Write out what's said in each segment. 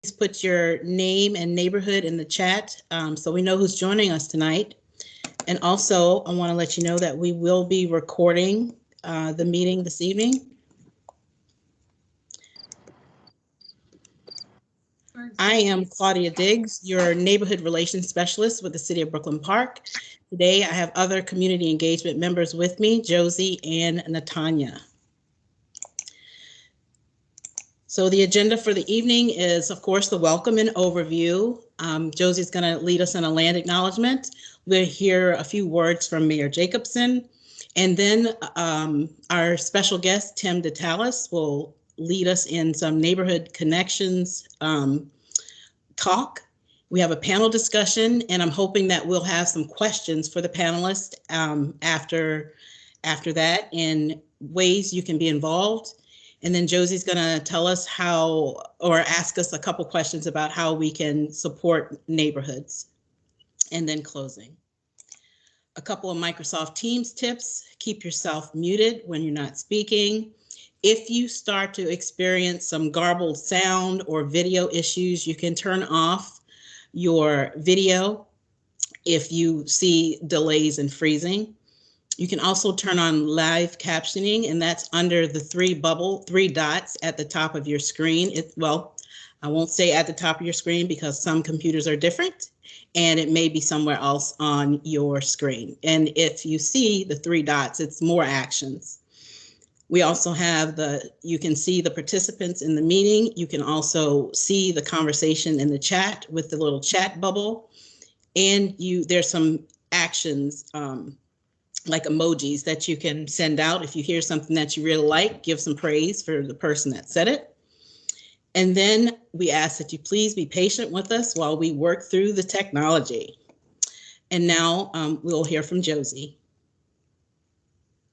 put your name and neighborhood in the chat so we know who's joining us tonight. And also, I want to let you know that we will be recording the meeting this evening. I am Claudia Diggs, your neighborhood relations specialist with the City of Brooklyn Park. Today, I have other community engagement members with me, Josie and Natanya. So the agenda for the evening is, of course, the welcome and overview. Josie's going to lead us in a land acknowledgement. We'll hear a few words from Mayor Jacobson. And then our special guest, Tim DeTalis, will lead us in some neighborhood connections talk. We have a panel discussion, and I'm hoping that we'll have some questions for the panelists after that in ways you can be involved. And then Josie's going to tell us how, or ask us a couple questions about how we can support neighborhoods. And then closing. A couple of Microsoft Teams tips: keep yourself muted when you're not speaking. If you start to experience some garbled sound or video issues, you can turn off your video if you see delays and freezing. You can also turn on live captioning, and that's under the three dots at the top of your screen. Well, I won't say at the top of your screen because some computers are different, and it may be somewhere else on your screen. And if you see the three dots, it's more actions. We also have you can see the participants in the meeting. You can also see the conversation in the chat with the little chat bubble. And there's some actions like emojis that you can send out. If you hear something that you really like, give some praise for the person that said it. And then we ask that you please be patient with us while we work through the technology. And now we'll hear from Josie.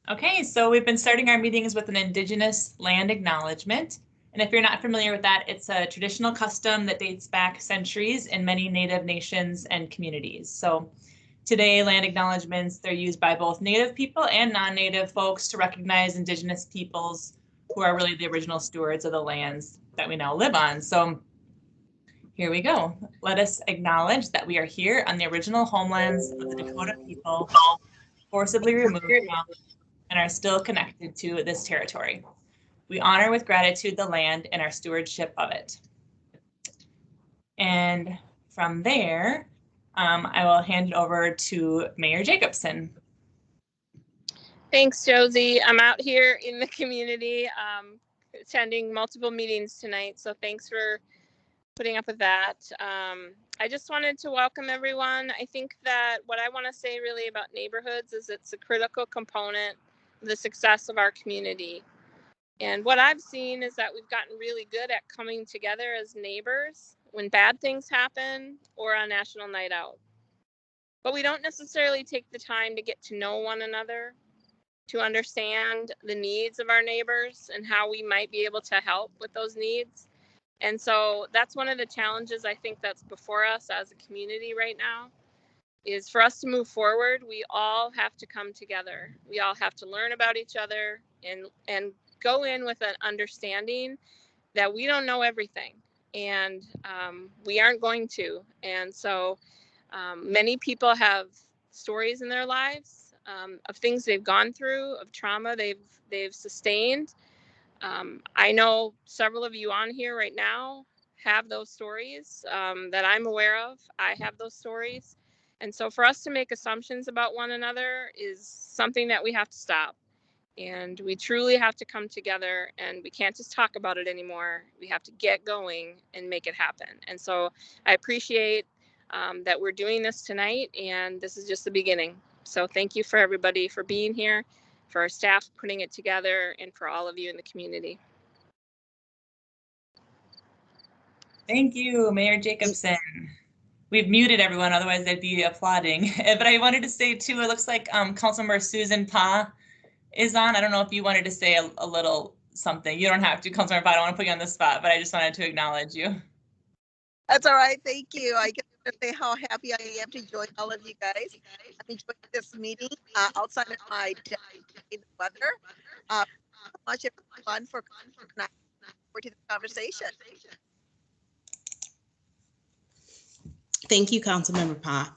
Okay, so we've been starting our meetings with an Indigenous land acknowledgement. And if you're not familiar with that, it's a traditional custom that dates back centuries in many Native nations and communities. So today, land acknowledgements, they're used by both Native people and non-Native folks to recognize Indigenous peoples who are really the original stewards of the lands that we now live on. So here we go. Let us acknowledge that we are here on the original homelands of the Dakota people, forcibly removed from and are still connected to this territory. We honor with gratitude the land and our stewardship of it. And from there, I will hand it over to Mayor Jacobson. Thanks, Josie. I'm out here in the community attending multiple meetings tonight, so thanks for putting up with that. I just wanted to welcome everyone. I think that what I want to say really about neighborhoods is it's a critical component of the success of our community. And what I've seen is that we've gotten really good at coming together as neighbors when bad things happen or on National Night Out. But we don't necessarily take the time to get to know one another, to understand the needs of our neighbors and how we might be able to help with those needs. And so that's one of the challenges I think that's before us as a community right now, is for us to move forward, we all have to come together. We all have to learn about each other and go in with an understanding that we don't know everything, and we aren't going to. And so many people have stories in their lives of things they've gone through, of trauma they've sustained. I know several of you on here right now have those stories that I'm aware of. I have those stories. And so for us to make assumptions about one another is something that we have to stop. And we truly have to come together, and we can't just talk about it anymore. We have to get going and make it happen. And so I appreciate that we're doing this tonight, and this is just the beginning. So thank you for everybody for being here, for our staff putting it together, and for all of you in the community. Thank you, Mayor Jacobson. We've muted everyone, otherwise they'd be applauding. But I wanted to say too, it looks like Councilmember Susan Pa is on. I don't know if you wanted to say a little something. You don't have to, Councilmember Pa, I don't want to put you on the spot, but I just wanted to acknowledge you. That's all right, thank you. I get to say how happy I am to join all of you guys. I'm enjoying this meeting outside of my weather. Much fun for to the conversation. Thank you, Councilmember Pop.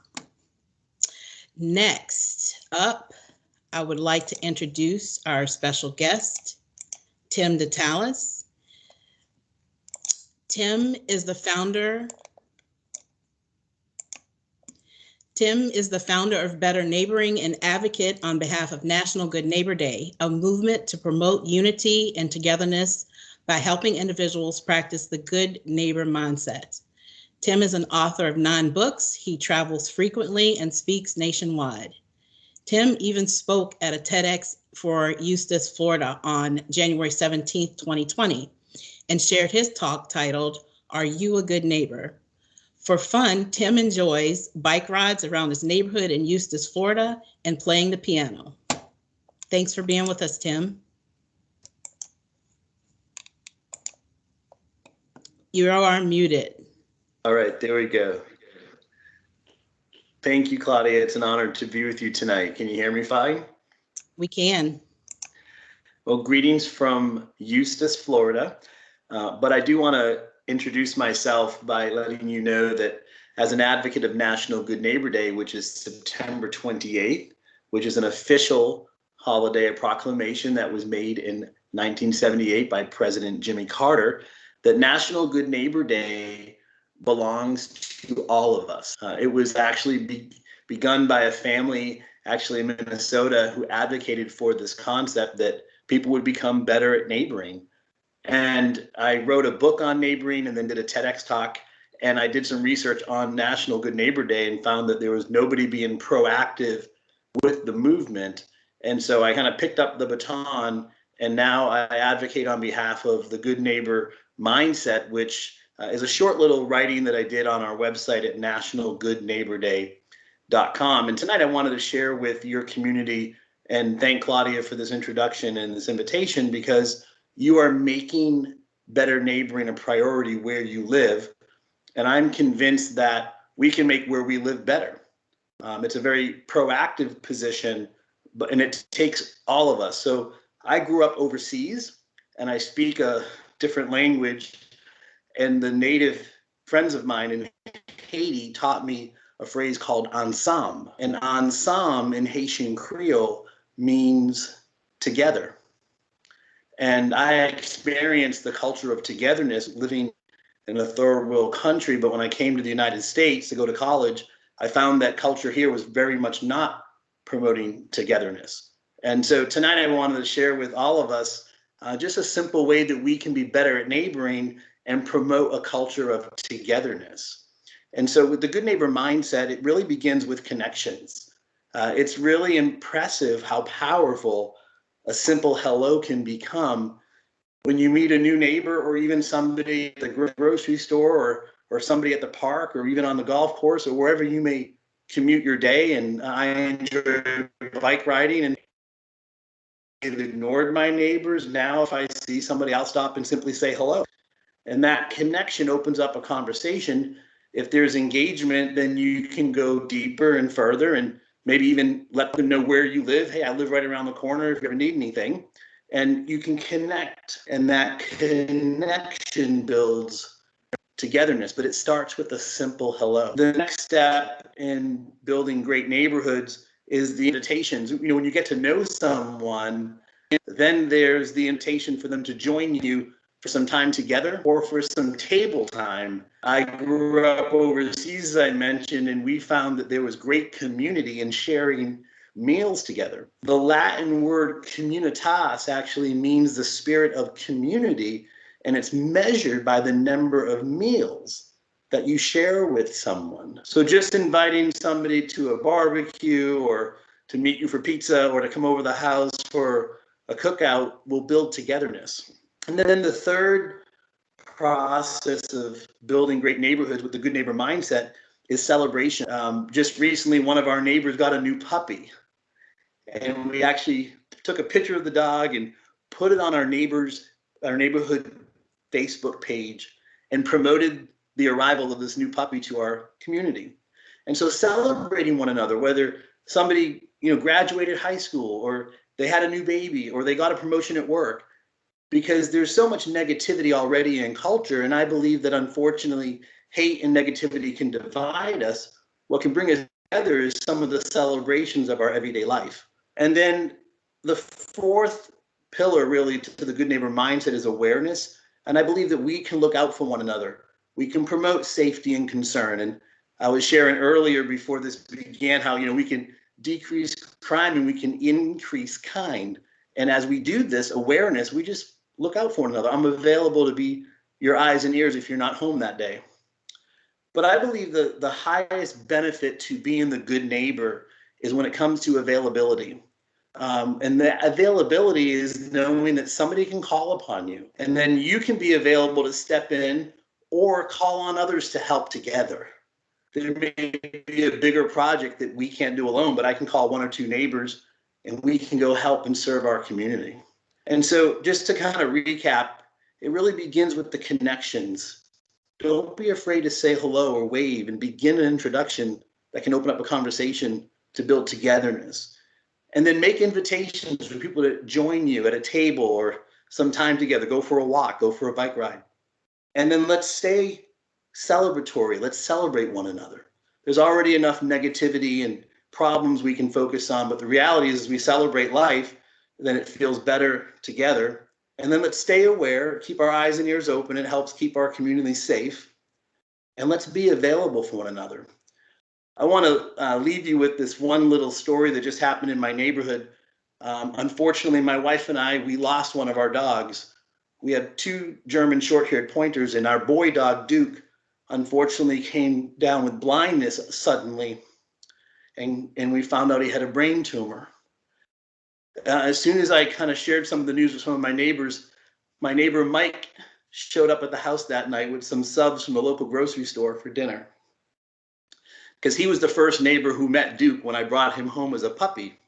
Next up, I would like to introduce our special guest, Tim DeTalis. Tim is the founder of Better Neighboring and advocate on behalf of National Good Neighbor Day, a movement to promote unity and togetherness by helping individuals practice the good neighbor mindset. Tim is an author of 9 books. He travels frequently and speaks nationwide. Tim even spoke at a TEDx for Eustis, Florida on January 17th, 2020, and shared his talk titled, "Are You a Good Neighbor?" For fun, Tim enjoys bike rides around his neighborhood in Eustis, Florida, and playing the piano. Thanks for being with us, Tim. You are muted. All right, there we go. Thank you, Claudia. It's an honor to be with you tonight. Can you hear me fine? We can. Well, greetings from Eustis, Florida. But I do want to introduce myself by letting you know that as an advocate of National Good Neighbor Day, which is September 28th, which is an official holiday, a proclamation that was made in 1978 by President Jimmy Carter, that National Good Neighbor Day belongs to all of us. It was actually begun by a family actually in Minnesota who advocated for this concept that people would become better at neighboring. And I wrote a book on neighboring and then did a TEDx talk. And I did some research on National Good Neighbor Day and found that there was nobody being proactive with the movement. And so I kind of picked up the baton, and now I advocate on behalf of the Good Neighbor mindset, which is a short little writing that I did on our website at nationalgoodneighborday.com. And tonight I wanted to share with your community and thank Claudia for this introduction and this invitation, because you are making better neighboring a priority where you live. And I'm convinced that we can make where we live better. It's a very proactive position, and it takes all of us. So I grew up overseas and I speak a different language. And the native friends of mine in Haiti taught me a phrase called ensemble. And ensemble in Haitian Creole means together. And I experienced the culture of togetherness living in a third world country. But when I came to the United States to go to college, I found that culture here was very much not promoting togetherness. And so tonight I wanted to share with all of us just a simple way that we can be better at neighboring and promote a culture of togetherness. And so with the good neighbor mindset, it really begins with connections. It's really impressive how powerful a simple hello can become when you meet a new neighbor, or even somebody at the grocery store, or somebody at the park, or even on the golf course, or wherever you may commute your day. And I enjoy bike riding, and I've ignored my neighbors. Now, if I see somebody, I'll stop and simply say hello. And that connection opens up a conversation. If there's engagement, then you can go deeper and further, and maybe even let them know where you live. Hey, I live right around the corner if you ever need anything. And you can connect, and that connection builds togetherness, but it starts with a simple hello. The next step in building great neighborhoods is the invitations. You know, when you get to know someone, then there's the invitation for them to join you for some time together or for some table time. I grew up overseas, as I mentioned, and we found that there was great community in sharing meals together. The Latin word communitas actually means the spirit of community, and it's measured by the number of meals that you share with someone. So just inviting somebody to a barbecue, or to meet you for pizza, or to come over the house for a cookout will build togetherness. And then the third process of building great neighborhoods with the good neighbor mindset is celebration. Just recently, one of our neighbors got a new puppy, and we actually took a picture of the dog and put it on our neighborhood Facebook page and promoted the arrival of this new puppy to our community. And so celebrating one another, whether somebody, graduated high school, or they had a new baby, or they got a promotion at work, because there's so much negativity already in culture. And I believe that unfortunately hate and negativity can divide us, what can bring us together is some of the celebrations of our everyday life. And then the fourth pillar really to the good neighbor mindset is awareness. And I believe that we can look out for one another. We can promote safety and concern. And I was sharing earlier before this began how, we can decrease crime and we can increase kind. And as we do this awareness, we just look out for one another. I'm available to be your eyes and ears if you're not home that day. But I believe that the highest benefit to being the good neighbor is when it comes to availability. And the availability is knowing that somebody can call upon you, and then you can be available to step in or call on others to help together. There may be a bigger project that we can't do alone, but I can call one or two neighbors and we can go help and serve our community. And so just to kind of recap, it really begins with the connections. Don't be afraid to say hello or wave and begin an introduction that can open up a conversation to build togetherness. And then make invitations for people to join you at a table or some time together. Go for a walk, go for a bike ride. And then let's stay celebratory. Let's celebrate one another. There's already enough negativity and problems we can focus on, but the reality is as we celebrate life, then it feels better together. And then let's stay aware, keep our eyes and ears open. It helps keep our community safe. And let's be available for one another. I want to leave you with this one little story that just happened in my neighborhood. Unfortunately, my wife and I, we lost one of our dogs. We had two German short-haired pointers, and our boy dog, Duke, unfortunately came down with blindness suddenly, and we found out he had a brain tumor. As soon as I kind of shared some of the news with some of my neighbors, my neighbor Mike showed up at the house that night with some subs from the local grocery store for dinner, because he was the first neighbor who met Duke when I brought him home as a puppy.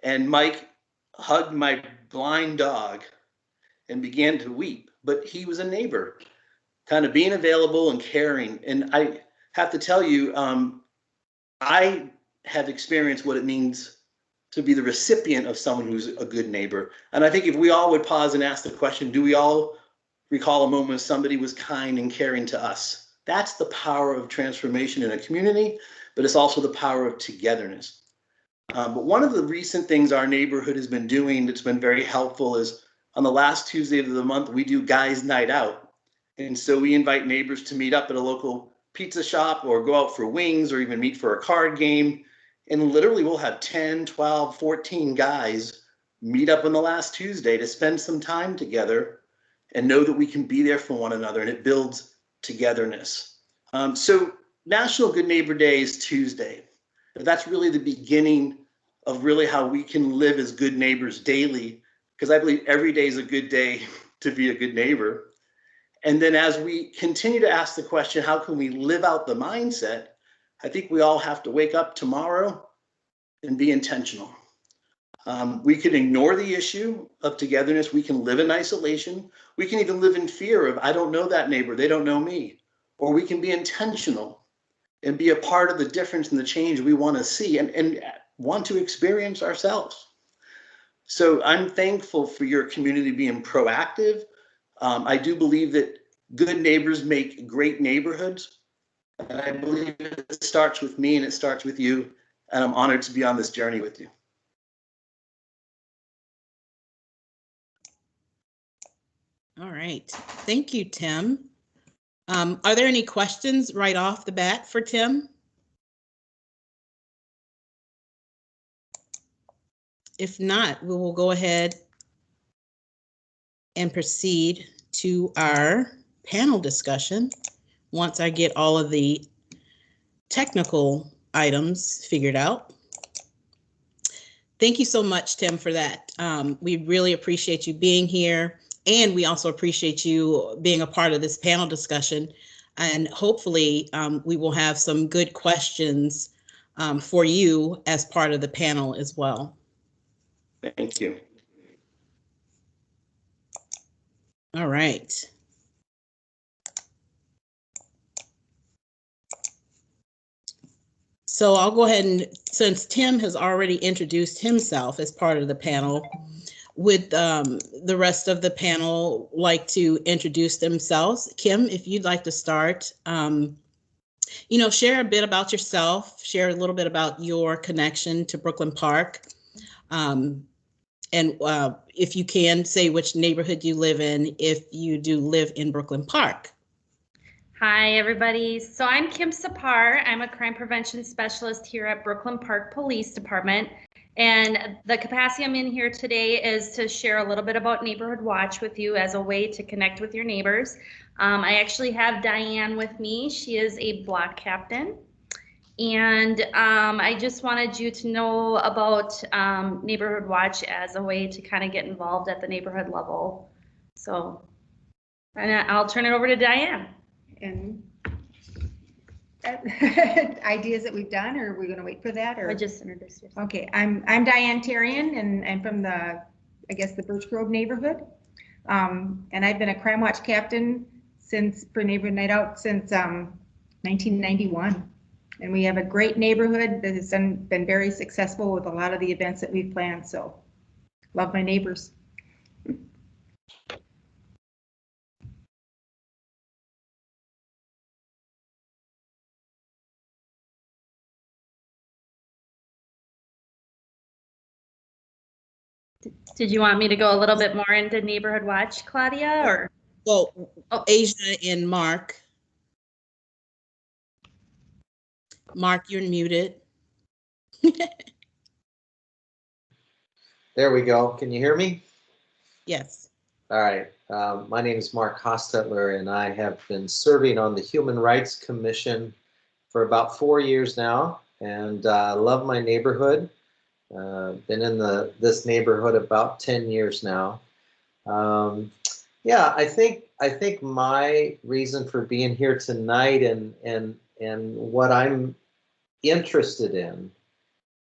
And Mike hugged my blind dog and began to weep, but he was a neighbor, kind of being available and caring. And I have to tell you, I have experienced what it means to be the recipient of someone who's a good neighbor. And I think if we all would pause and ask the question, do we all recall a moment when somebody was kind and caring to us? That's the power of transformation in a community, but it's also the power of togetherness. But one of the recent things our neighborhood has been doing that's been very helpful is on the last Tuesday of the month, we do Guys Night Out. And so we invite neighbors to meet up at a local pizza shop or go out for wings or even meet for a card game. And literally we'll have 10, 12, 14 guys meet up on the last Tuesday to spend some time together and know that we can be there for one another, and it builds togetherness. So National Good Neighbor Day is Tuesday. That's really the beginning of really how we can live as good neighbors daily, because I believe every day is a good day to be a good neighbor. And then as we continue to ask the question, how can we live out the mindset? I think we all have to wake up tomorrow and be intentional. We can ignore the issue of togetherness. We can live in isolation. We can even live in fear of, I don't know that neighbor, they don't know me. Or we can be intentional and be a part of the difference and the change we want to see and want to experience ourselves. So I'm thankful for your community being proactive. I do believe that good neighbors make great neighborhoods. And I believe it starts with me and it starts with you. And I'm honored to be on this journey with you. All right. Thank you, Tim. Are there any questions right off the bat for Tim? If not, we will go ahead and proceed to our panel discussion once I get all of the technical items figured out. Thank you so much, Tim, for that. We really appreciate you being here, and we also appreciate you being a part of this panel discussion. And hopefully we will have some good questions for you as part of the panel as well. Thank you. All right. So I'll go ahead and, since Tim has already introduced himself as part of the panel, Would the rest of the panel like to introduce themselves? Kim, if you'd like to start, share a bit about yourself, share a little bit about your connection to Brooklyn Park. And if you can, say which neighborhood you live in, if you do live in Brooklyn Park. Hi, everybody. So I'm Kim Sapar. I'm a crime prevention specialist here at Brooklyn Park Police Department. And the capacity I'm in here today is to share a little bit about Neighborhood Watch with you as a way to connect with your neighbors. I actually have Diane with me. She is a block captain. And I just wanted you to know about Neighborhood Watch as a way to kind of get involved at the neighborhood level. So, and I'll turn it over to Diane. And ideas that we've done, or are we going to wait for that? Or I just introduced yourself. Okay, I'm Diane Tarian, and I'm from the Birch Grove neighborhood, and I've been a crime watch captain for Neighborhood Night Out since 1991, and we have a great neighborhood that has been very successful with a lot of the events that we've planned. So, love my neighbors. Did you want me to go a little bit more into Neighborhood Watch, Claudia, or? Well, Asia and Mark. Mark, you're muted. There we go. Can you hear me? Yes. All right. My name is Mark Hostetler, and I have been serving on the Human Rights Commission for about 4 years now, and love my neighborhood. Been in this neighborhood about 10 years now. Yeah, I think my reason for being here tonight and what I'm interested in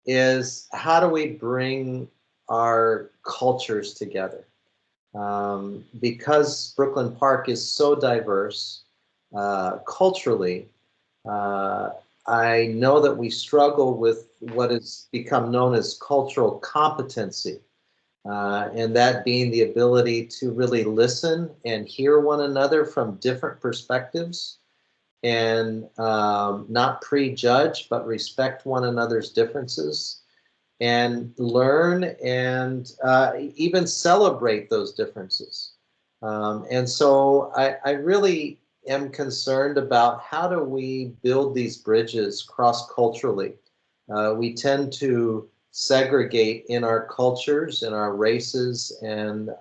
is how do we bring our cultures together? Because Brooklyn Park is so diverse culturally, I know that we struggle with what has become known as cultural competency, and that being the ability to really listen and hear one another from different perspectives and not prejudge, but respect one another's differences and learn and even celebrate those differences. And so I really am concerned about how do we build these bridges cross-culturally. We tend to segregate in our cultures, in our races, and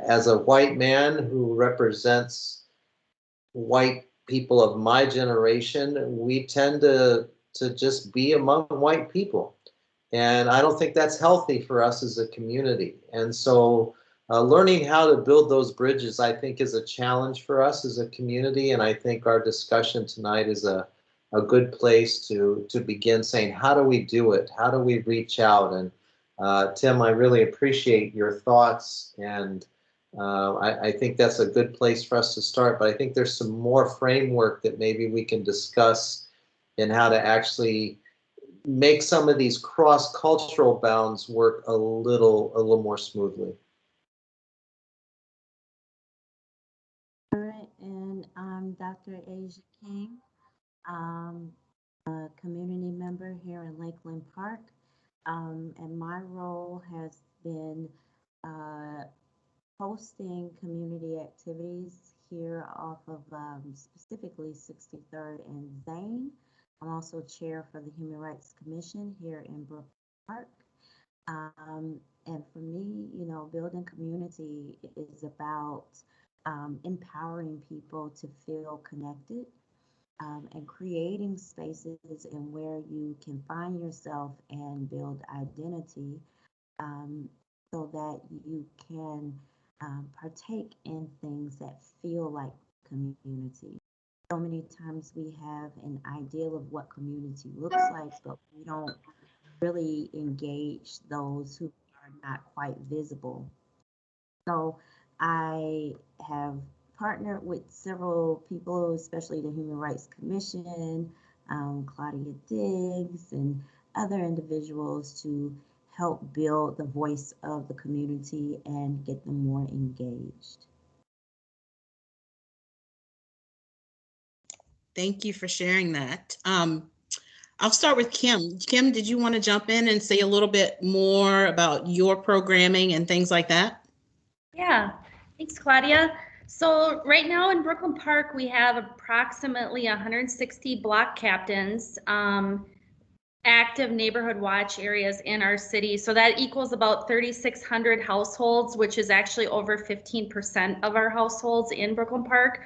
as a white man who represents white people of my generation, we tend to just be among white people. And I don't think that's healthy for us as a community. And so learning how to build those bridges, I think, is a challenge for us as a community. And I think our discussion tonight is a good place to begin saying, how do we do it? How do we reach out? And Tim, I really appreciate your thoughts. And I think that's a good place for us to start. But I think there's some more framework that maybe we can discuss in how to actually make some of these cross-cultural bounds work a little more smoothly. All right, and I'm Dr. Asia King. I'm a community member here in Lakeland Park, and my role has been hosting community activities here off of specifically 63rd and Zane. I'm also chair for the Human Rights Commission here in Brooklyn Park. And for me, building community is about empowering people to feel connected and creating spaces in where you can find yourself and build identity so that you can partake in things that feel like community. So many times we have an ideal of what community looks like, but we don't really engage those who are not quite visible. So I have partnered with several people, especially the Human Rights Commission, Claudia Diggs, and other individuals to help build the voice of the community and get them more engaged. Thank you for sharing that. I'll start with Kim. Kim, did you want to jump in and say a little bit more about your programming and things like that? Yeah, thanks, Claudia. So right now in Brooklyn Park, we have approximately 160 block captains, active neighborhood watch areas in our city. So that equals about 3,600 households, which is actually over 15% of our households in Brooklyn Park.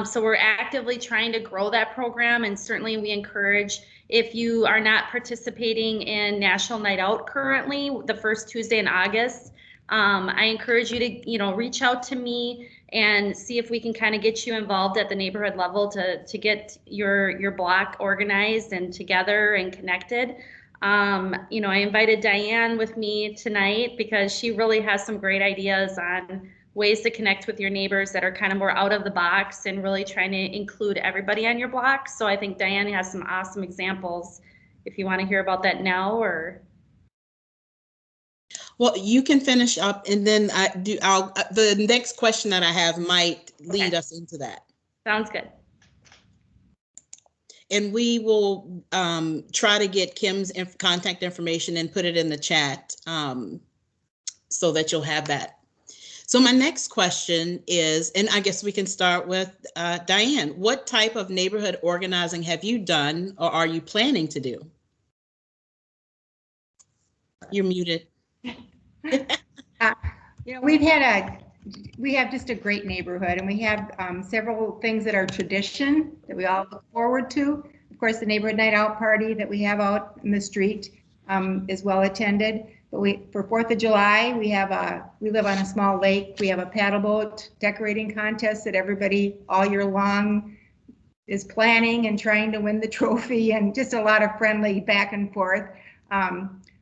So we're actively trying to grow that program, and certainly we encourage, if you are not participating in National Night Out currently, the first Tuesday in August, I encourage you to, reach out to me and see if we can kind of get you involved at the neighborhood level to get your block organized and together and connected. I invited Diane with me tonight because she really has some great ideas on ways to connect with your neighbors that are kind of more out of the box and really trying to include everybody on your block. So I think Diane has some awesome examples if you want to hear about that now or. Well, you can finish up, and then the next question that I have might lead us into that. Sounds good. And we will try to get Kim's contact information and put it in the chat so that you'll have that. So my next question is, and I guess we can start with Diane. What type of neighborhood organizing have you done or are you planning to do? You're muted. We have just a great neighborhood, and we have several things that are tradition that we all look forward to. Of course, the neighborhood night out party that we have out in the street is well attended. But for 4th of July, we live on a small lake. We have a paddle boat decorating contest that everybody all year long is planning and trying to win the trophy, and just a lot of friendly back and forth.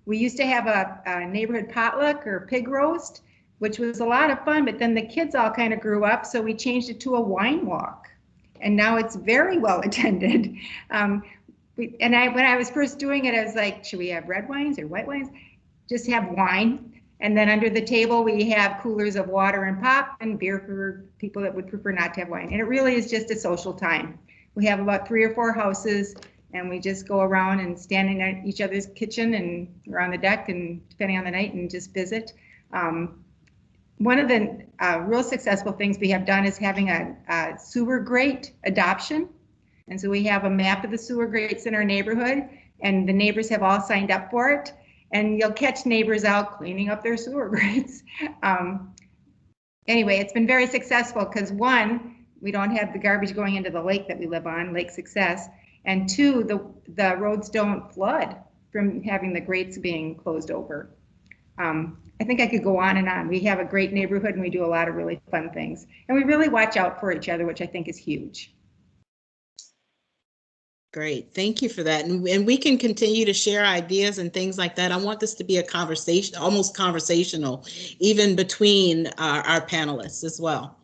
We used to have a neighborhood potluck or pig roast, which was a lot of fun, but then the kids all kind of grew up, so we changed it to a wine walk. And now it's very well attended. When I was first doing it, I was like, should we have red wines or white wines? Just have wine. And then under the table, we have coolers of water and pop and beer for people that would prefer not to have wine. And it really is just a social time. We have about 3 or 4 houses, and we just go around and stand in each other's kitchen and we're on the deck, and depending on the night, and just visit. One of the real successful things we have done is having a sewer grate adoption. And so we have a map of the sewer grates in our neighborhood, and the neighbors have all signed up for it. And you'll catch neighbors out cleaning up their sewer grates. Anyway, it's been very successful because 1, we don't have the garbage going into the lake that we live on, Lake Success. And 2, the roads don't flood from having the grates being closed over. I think I could go on and on. We have a great neighborhood, and we do a lot of really fun things. And we really watch out for each other, which I think is huge. Great, thank you for that. And we can continue to share ideas and things like that. I want this to be a conversation, almost conversational, even between our panelists as well.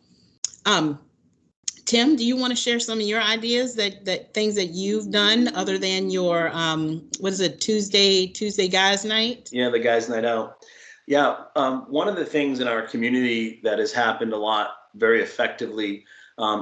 Tim, do you want to share some of your ideas that things that you've done other than your what is it, Tuesday guys night? Yeah, the guys night out. Yeah, one of the things in our community that has happened a lot very effectively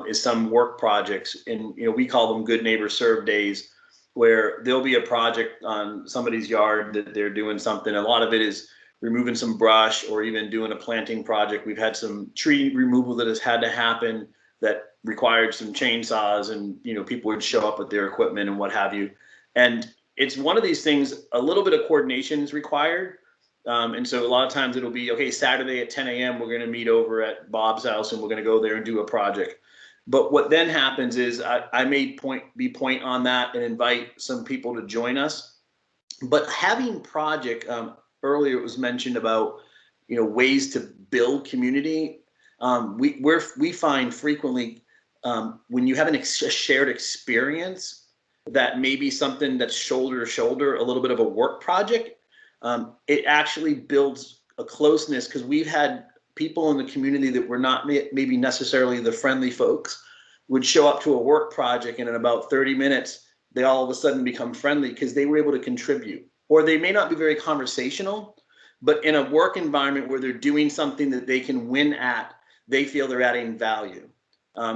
is some work projects, and we call them Good Neighbor Serve Days, where there'll be a project on somebody's yard that they're doing something. A lot of it is removing some brush or even doing a planting project. We've had some tree removal that has had to happen that required some chainsaws, and people would show up with their equipment and what have you. And it's one of these things, a little bit of coordination is required. And so a lot of times it'll be, okay, Saturday at 10 a.m. we're going to meet over at Bob's house and we're going to go there and do a project. But what then happens is I may point on that and invite some people to join us. But having project, earlier it was mentioned about ways to build community. We find frequently when you have a shared experience, that may be something that's shoulder to shoulder, a little bit of a work project. It actually builds a closeness, because we've had people in the community that were not maybe necessarily the friendly folks would show up to a work project, and in about 30 minutes, they all of a sudden become friendly because they were able to contribute. or they may not be very conversational, but in a work environment where they're doing something that they can win at, they feel they're adding value.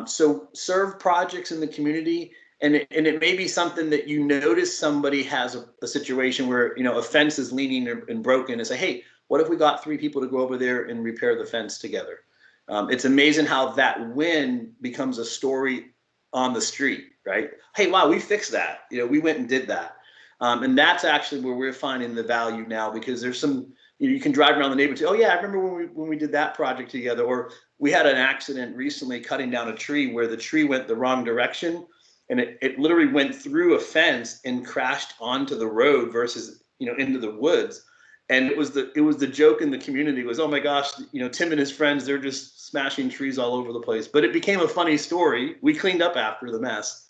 So serve projects in the community, and it may be something that you notice somebody has a situation where, you know, a fence is leaning and broken, and say, hey, what if we got 3 people to go over there and repair the fence together? It's amazing how that win becomes a story on the street, right? Hey, wow, we fixed that. You know, we went and did that. And that's actually where we're finding the value now, because there's some, you know, you can drive around the neighborhood and say, oh yeah, I remember when we did that project together. Or we had an accident recently cutting down a tree where the tree went the wrong direction, and it literally went through a fence and crashed onto the road versus, you know, into the woods. And it was the joke in the community was, oh my gosh, you know, Tim and his friends, they're just smashing trees all over the place. But it became a funny story. We cleaned up after the mess.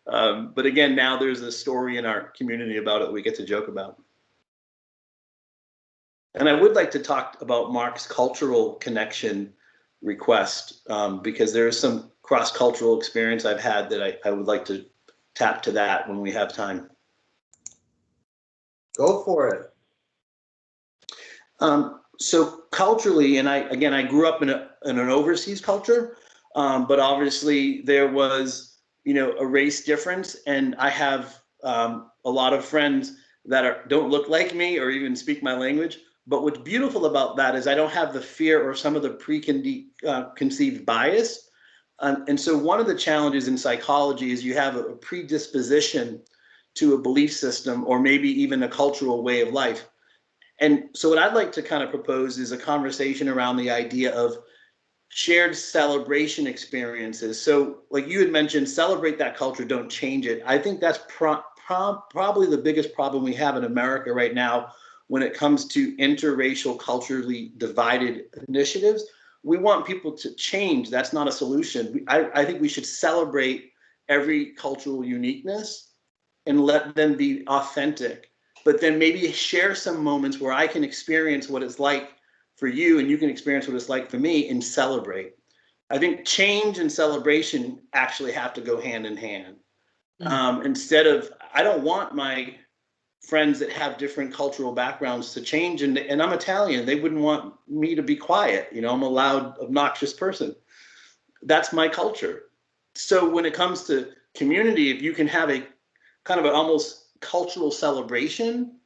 But again, now there's a story in our community about it we get to joke about. And I would like to talk about Mark's cultural connection request, because there is some cross-cultural experience I've had that I would like to tap to that when we have time. Go for it. So culturally, and I grew up in an overseas culture, but obviously there was, you know, a race difference, and I have a lot of friends that don't look like me or even speak my language. But what's beautiful about that is I don't have the fear or some of the preconceived bias. And so one of the challenges in psychology is you have a predisposition to a belief system, or maybe even a cultural way of life. And so what I'd like to kind of propose is a conversation around the idea of shared celebration experiences. So like you had mentioned, celebrate that culture, don't change it. I think that's probably the biggest problem we have in America right now when it comes to interracial, culturally divided initiatives. We want people to change. That's not a solution. I think we should celebrate every cultural uniqueness and let them be authentic. But then maybe share some moments where I can experience what it's like for you and you can experience what it's like for me, and celebrate. I think change and celebration actually have to go hand in hand. Instead of, I don't want my friends that have different cultural backgrounds to change, and I'm Italian, they wouldn't want me to be quiet. You know, I'm a loud, obnoxious person. That's my culture. So when it comes to community, if you can have a kind of an almost cultural celebration,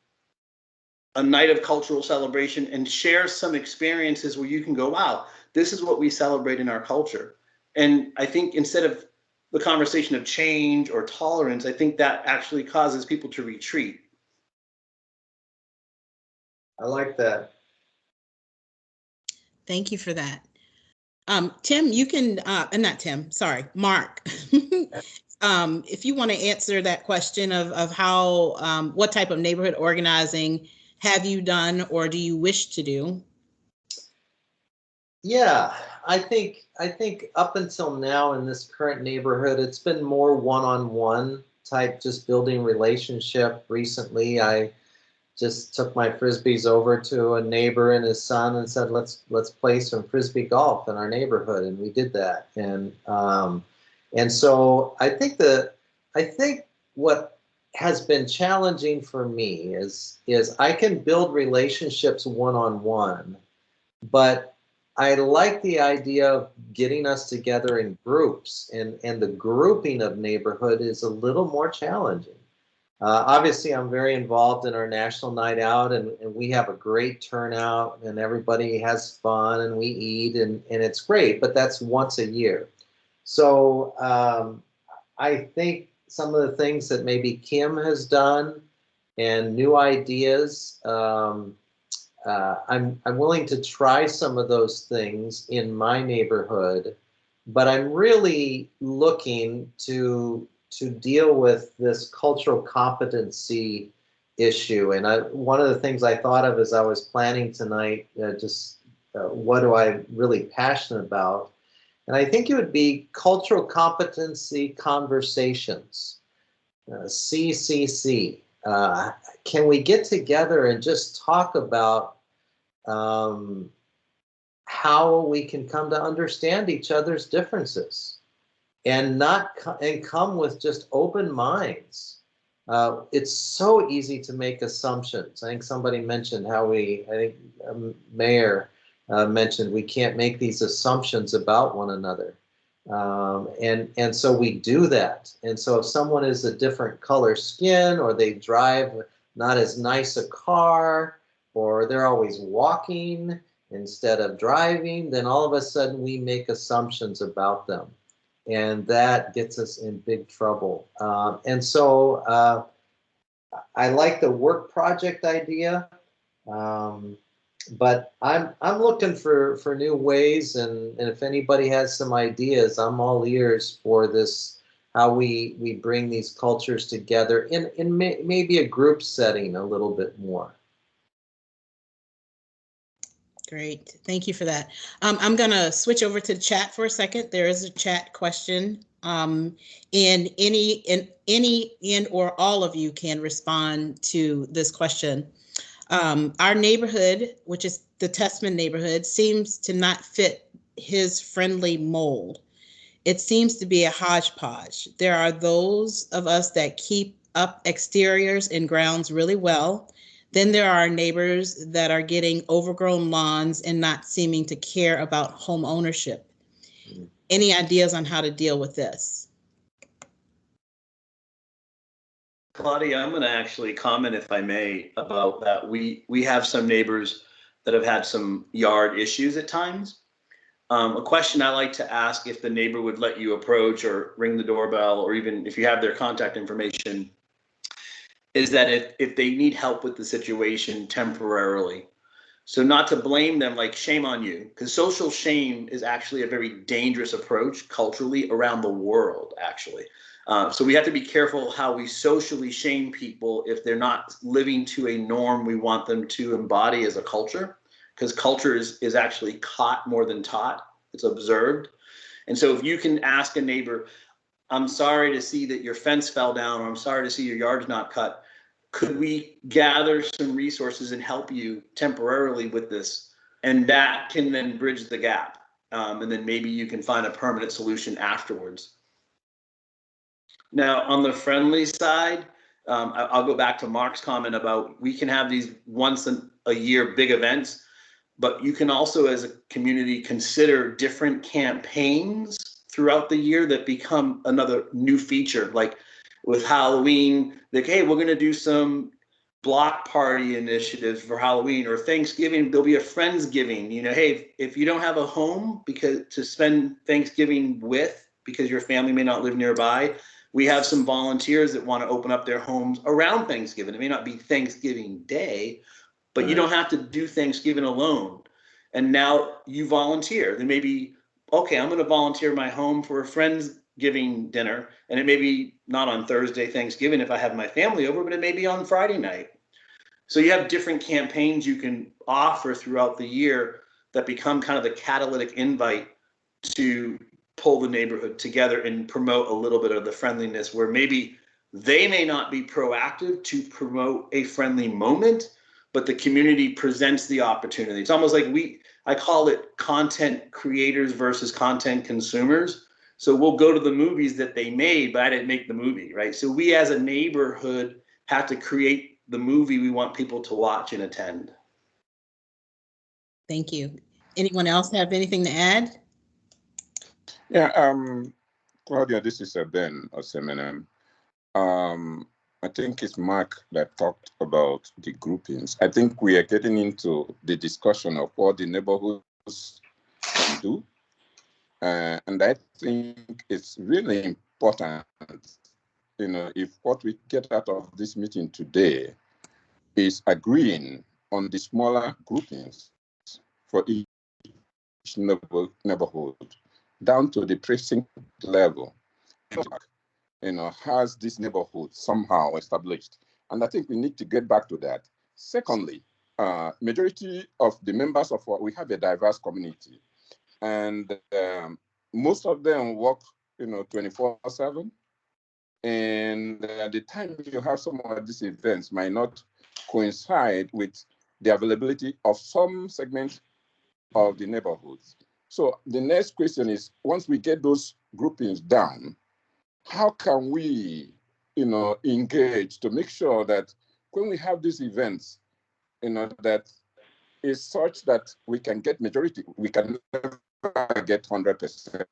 a night of cultural celebration, and share some experiences where you can go, wow, this is what we celebrate in our culture. And I think instead of the conversation of change or tolerance, I think that actually causes people to retreat. I like that. Thank you for that. Tim, you can, not Tim, sorry, Mark. If you want to answer that question of how, what type of neighborhood organizing have you done or do you wish to do? Yeah, I think up until now in this current neighborhood, it's been more one-on-one type, just building relationship. Recently, I just took my Frisbees over to a neighbor and his son and said, let's play some Frisbee golf in our neighborhood. And we did that. And so I think what has been challenging for me is I can build relationships one-on-one, but I like the idea of getting us together in groups, and the grouping of neighborhood is a little more challenging. Obviously, I'm very involved in our national night out, and we have a great turnout, and everybody has fun, and we eat, and it's great, but that's once a year. So I think some of the things that maybe Kim has done and new ideas, I'm willing to try some of those things in my neighborhood, but I'm really looking to deal with this cultural competency issue. And one of the things I thought of as I was planning tonight, what do I really passionate about? And I think it would be cultural competency conversations, CCC. Can we get together and just talk about how we can come to understand each other's differences, and come with just open minds, It's so easy to make assumptions. I think somebody mentioned how Mayor mentioned we can't make these assumptions about one another. And so we do that. And so if someone is a different color skin, or they drive not as nice a car, or they're always walking instead of driving, then all of a sudden we make assumptions about them. And that gets us in big trouble. And so I like the work project idea, but I'm looking for new ways. And if anybody has some ideas, I'm all ears for this. How we bring these cultures together in maybe a group setting a little bit more. Great, thank you for that. I'm gonna switch over to the chat for a second. There is a chat question. And any or all of you can respond to this question. Our neighborhood, which is the Testman neighborhood, seems to not fit his friendly mold. It seems to be a hodgepodge. There are those of us that keep up exteriors and grounds really well. Then there are neighbors that are getting overgrown lawns and not seeming to care about home ownership. Any ideas on how to deal with this? Claudia, I'm going to actually comment, if I may, about that. We have some neighbors that have had some yard issues at times. A question I like to ask, if the neighbor would let you approach or ring the doorbell, or even if you have their contact information, is that if they need help with the situation temporarily. So not to blame them, like shame on you, because social shame is actually a very dangerous approach culturally around the world, actually. So we have to be careful how we socially shame people if they're not living to a norm we want them to embody as a culture, because culture is actually caught more than taught. It's observed. And so if you can ask a neighbor, I'm sorry to see that your fence fell down, or I'm sorry to see your yard's not cut. Could we gather some resources and help you temporarily with this? And that can then bridge the gap. And then maybe you can find a permanent solution afterwards. Now, on the friendly side, I'll go back to Mark's comment about we can have these once a year big events, but you can also, as a community, consider different campaigns throughout the year that become another new feature. Like with Halloween, like, hey, we're going to do some block party initiatives for Halloween, or Thanksgiving, there'll be a Friendsgiving. You know, hey, if you don't have a home because to spend Thanksgiving with, because your family may not live nearby, we have some volunteers that want to open up their homes around Thanksgiving. It may not be Thanksgiving Day, but you don't have to do Thanksgiving alone. And now you volunteer. Then maybe, okay, I'm going to volunteer my home for a Friendsgiving dinner. And it may be not on Thursday, Thanksgiving, if I have my family over, but it may be on Friday night. So you have different campaigns you can offer throughout the year that become kind of the catalytic invite to pull the neighborhood together and promote a little bit of the friendliness, where maybe they may not be proactive to promote a friendly moment, but the community presents the opportunity. It's almost like I call it content creators versus content consumers. So we'll go to the movies that they made, but I didn't make the movie, right? So we as a neighborhood have to create the movie we want people to watch and attend. Thank you. Anyone else have anything to add? Yeah, Claudia, this is Ben Osemenem. I think it's Mark that talked about the groupings. I think we are getting into the discussion of what the neighborhoods can do. And I think it's really important, you know, if what we get out of this meeting today is agreeing on the smaller groupings for each neighborhood, down to the precinct level, you know, has this neighborhood somehow established. And I think we need to get back to that. Secondly, majority of the members of we have a diverse community, and most of them work, you know, 24/7. And the time you have some of these events might not coincide with the availability of some segments of the neighborhoods. So the next question is, once we get those groupings down, how can we engage to make sure that when we have these events, that is such that we can get majority. We can never get 100%,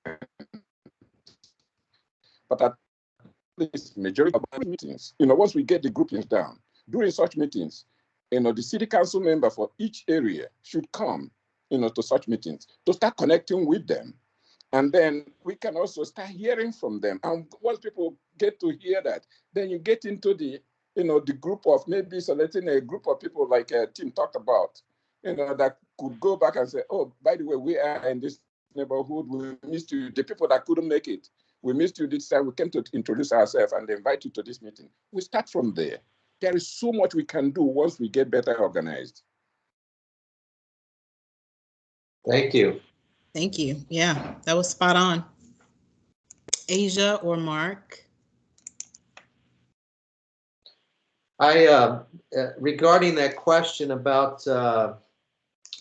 but at least majority of meetings. Once we get the groupings down, during such meetings, the city council member for each area should come, to such meetings to start connecting with them. And then we can also start hearing from them. And once people get to hear that, then you get into the, the group of maybe selecting a group of people like Tim talked about, that could go back and say, oh, by the way, we are in this neighborhood. We missed you. The people that couldn't make it, we missed you this time. We came to introduce ourselves and invite you to this meeting. We start from there. There is so much we can do once we get better organized. Thank you. Thank you. Yeah, that was spot on. Asia or Mark? Regarding that question about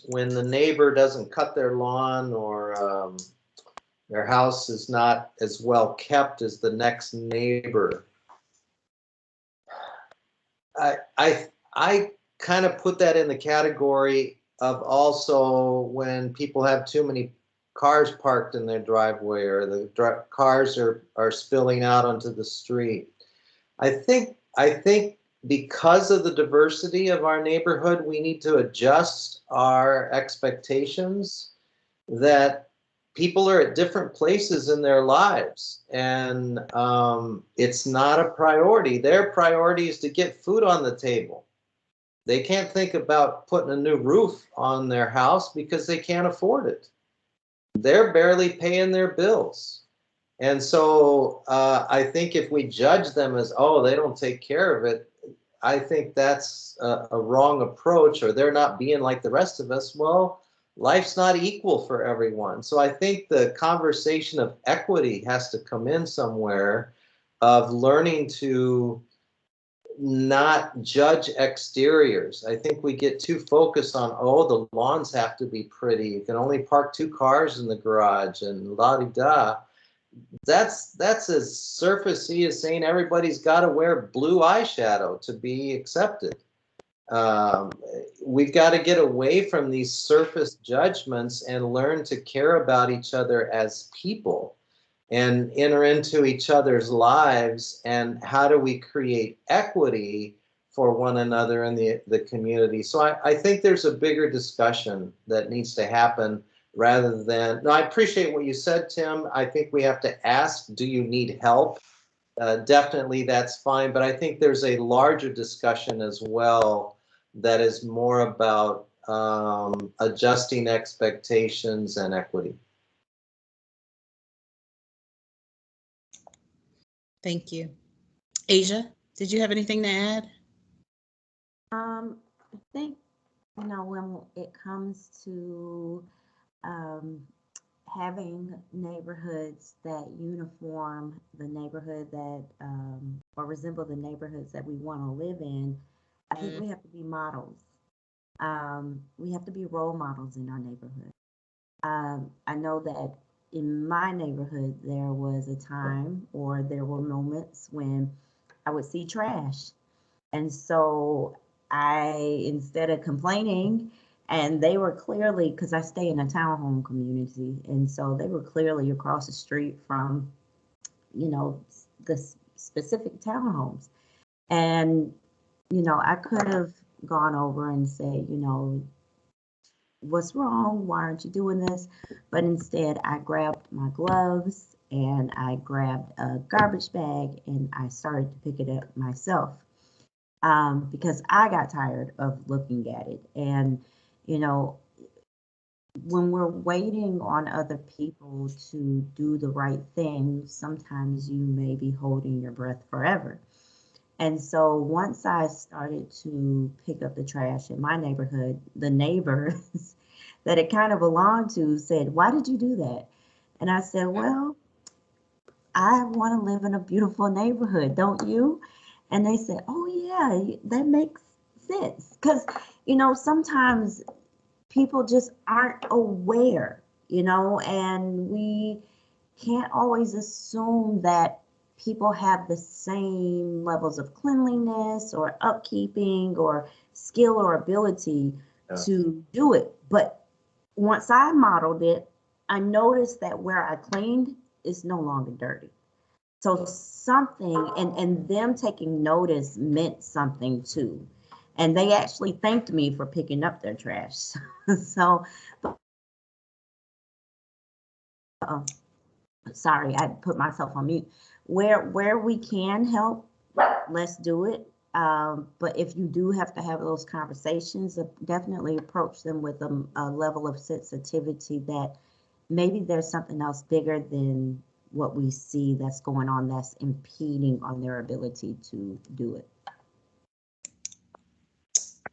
when the neighbor doesn't cut their lawn or their house is not as well kept as the next neighbor, I kind of put that in the category of also when people have too many cars parked in their driveway or the cars are spilling out onto the street. I think because of the diversity of our neighborhood, we need to adjust our expectations that people are at different places in their lives, and it's not a priority. Their priority is to get food on the table. They can't think about putting a new roof on their house because they can't afford it. They're barely paying their bills. And so I think if we judge them as, oh, they don't take care of it, I think that's a wrong approach, or they're not being like the rest of us. Well, life's not equal for everyone. So I think the conversation of equity has to come in somewhere, of learning to not judge exteriors. I think we get too focused on, oh, the lawns have to be pretty. You can only park 2 cars in the garage and la-di-da. That's as surfacey as saying everybody's got to wear blue eyeshadow to be accepted. We've got to get away from these surface judgments and learn to care about each other as people and enter into each other's lives. And how do we create equity for one another in the community? So I think there's a bigger discussion that needs to happen, rather than, no, I appreciate what you said, Tim. I think we have to ask, do you need help? Definitely, that's fine. But I think there's a larger discussion as well that is more about adjusting expectations and equity. Thank you. Asia, did you have anything to add? I think, when it comes to having neighborhoods that uniform the neighborhood that, or resemble the neighborhoods that we want to live in, I think we have to be models. We have to be role models in our neighborhood. I know that in my neighborhood, there was a time, or there were moments when I would see trash. And so instead of complaining, and they were clearly, because I stay in a townhome community, and so they were clearly across the street from, the specific townhomes. And, I could have gone over and say, what's wrong? Why aren't you doing this? But instead, I grabbed my gloves and I grabbed a garbage bag and I started to pick it up myself, because I got tired of looking at it. And when we're waiting on other people to do the right thing, sometimes you may be holding your breath forever. And so once I started to pick up the trash in my neighborhood, the neighbors that it kind of belonged to said, "Why did you do that?" And I said, "Well, I want to live in a beautiful neighborhood, don't you?" And they said, "Oh yeah, that makes sense." Because, sometimes people just aren't aware, and we can't always assume that people have the same levels of cleanliness or upkeeping or skill or ability to do it. But once I modeled it, I noticed that where I cleaned is no longer dirty. So something, and them taking notice meant something too. And they actually thanked me for picking up their trash. So, sorry, I put myself on mute. Where we can help, let's do it. But if you do have to have those conversations, definitely approach them with a level of sensitivity that maybe there's something else bigger than what we see that's going on that's impeding on their ability to do it.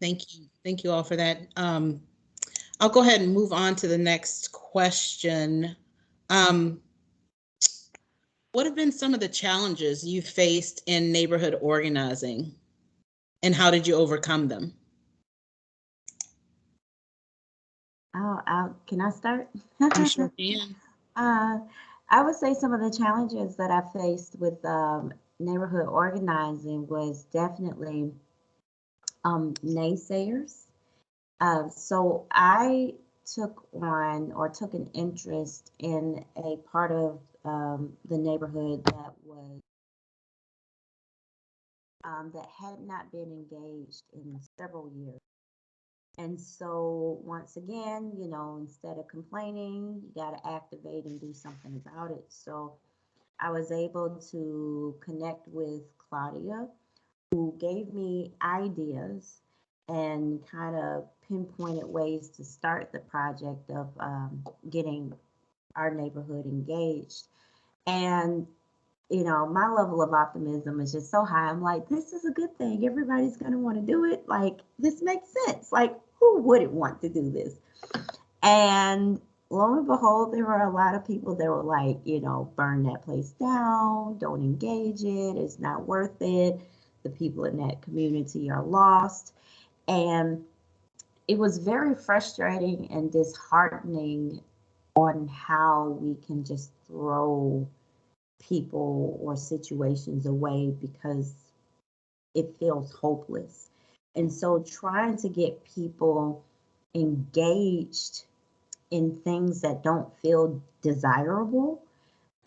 Thank you. Thank you all for that. I'll go ahead and move on to the next question. What have been some of the challenges you faced in neighborhood organizing, and how did you overcome them? Can I start? You sure can. I would say some of the challenges that I faced with neighborhood organizing was definitely naysayers. So I took an interest in a part of the neighborhood that was that had not been engaged in several years. And so once again, you know, instead of complaining, you got to activate and do something about it. So I was able to connect with Claudia, who gave me ideas and kind of pinpointed ways to start the project of getting our neighborhood engaged. And, you know, my level of optimism is just so high. I'm like, this is a good thing. Everybody's going to want to do it. Like, this makes sense. Like, who wouldn't want to do this? And lo and behold, there were a lot of people that were like, you know, burn that place down, don't engage it, it's not worth it. The people in that community are lost. And it was very frustrating and disheartening on how we can just throw people or situations away because it feels hopeless. And so trying to get people engaged in things that don't feel desirable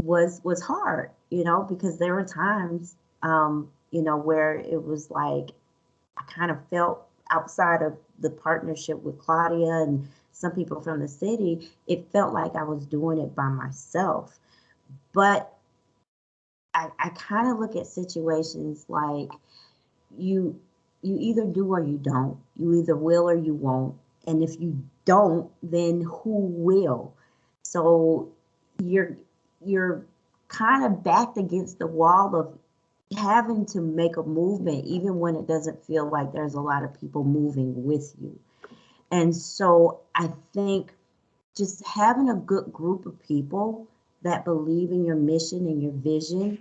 was hard, you know, because there were times, you know, where it was like I kind of felt outside of the partnership with Claudia and some people from the city, it felt like I was doing it by myself. But I kind of look at situations like you either do or you don't. You either will or you won't. And if you don't, then who will? So you're kind of backed against the wall of having to make a movement, even when it doesn't feel like there's a lot of people moving with you. And so I think just having a good group of people that believe in your mission and your vision.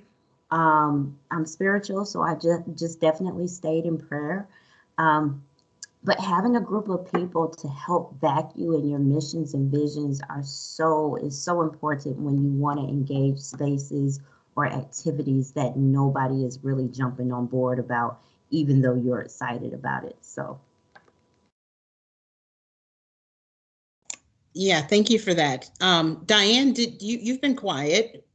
I'm spiritual, so I just definitely stayed in prayer. But having a group of people to help back you in your missions and visions is so important when you want to engage spaces or activities that nobody is really jumping on board about, even though you're excited about it. So. Yeah, thank you for that. Diane, you've been quiet.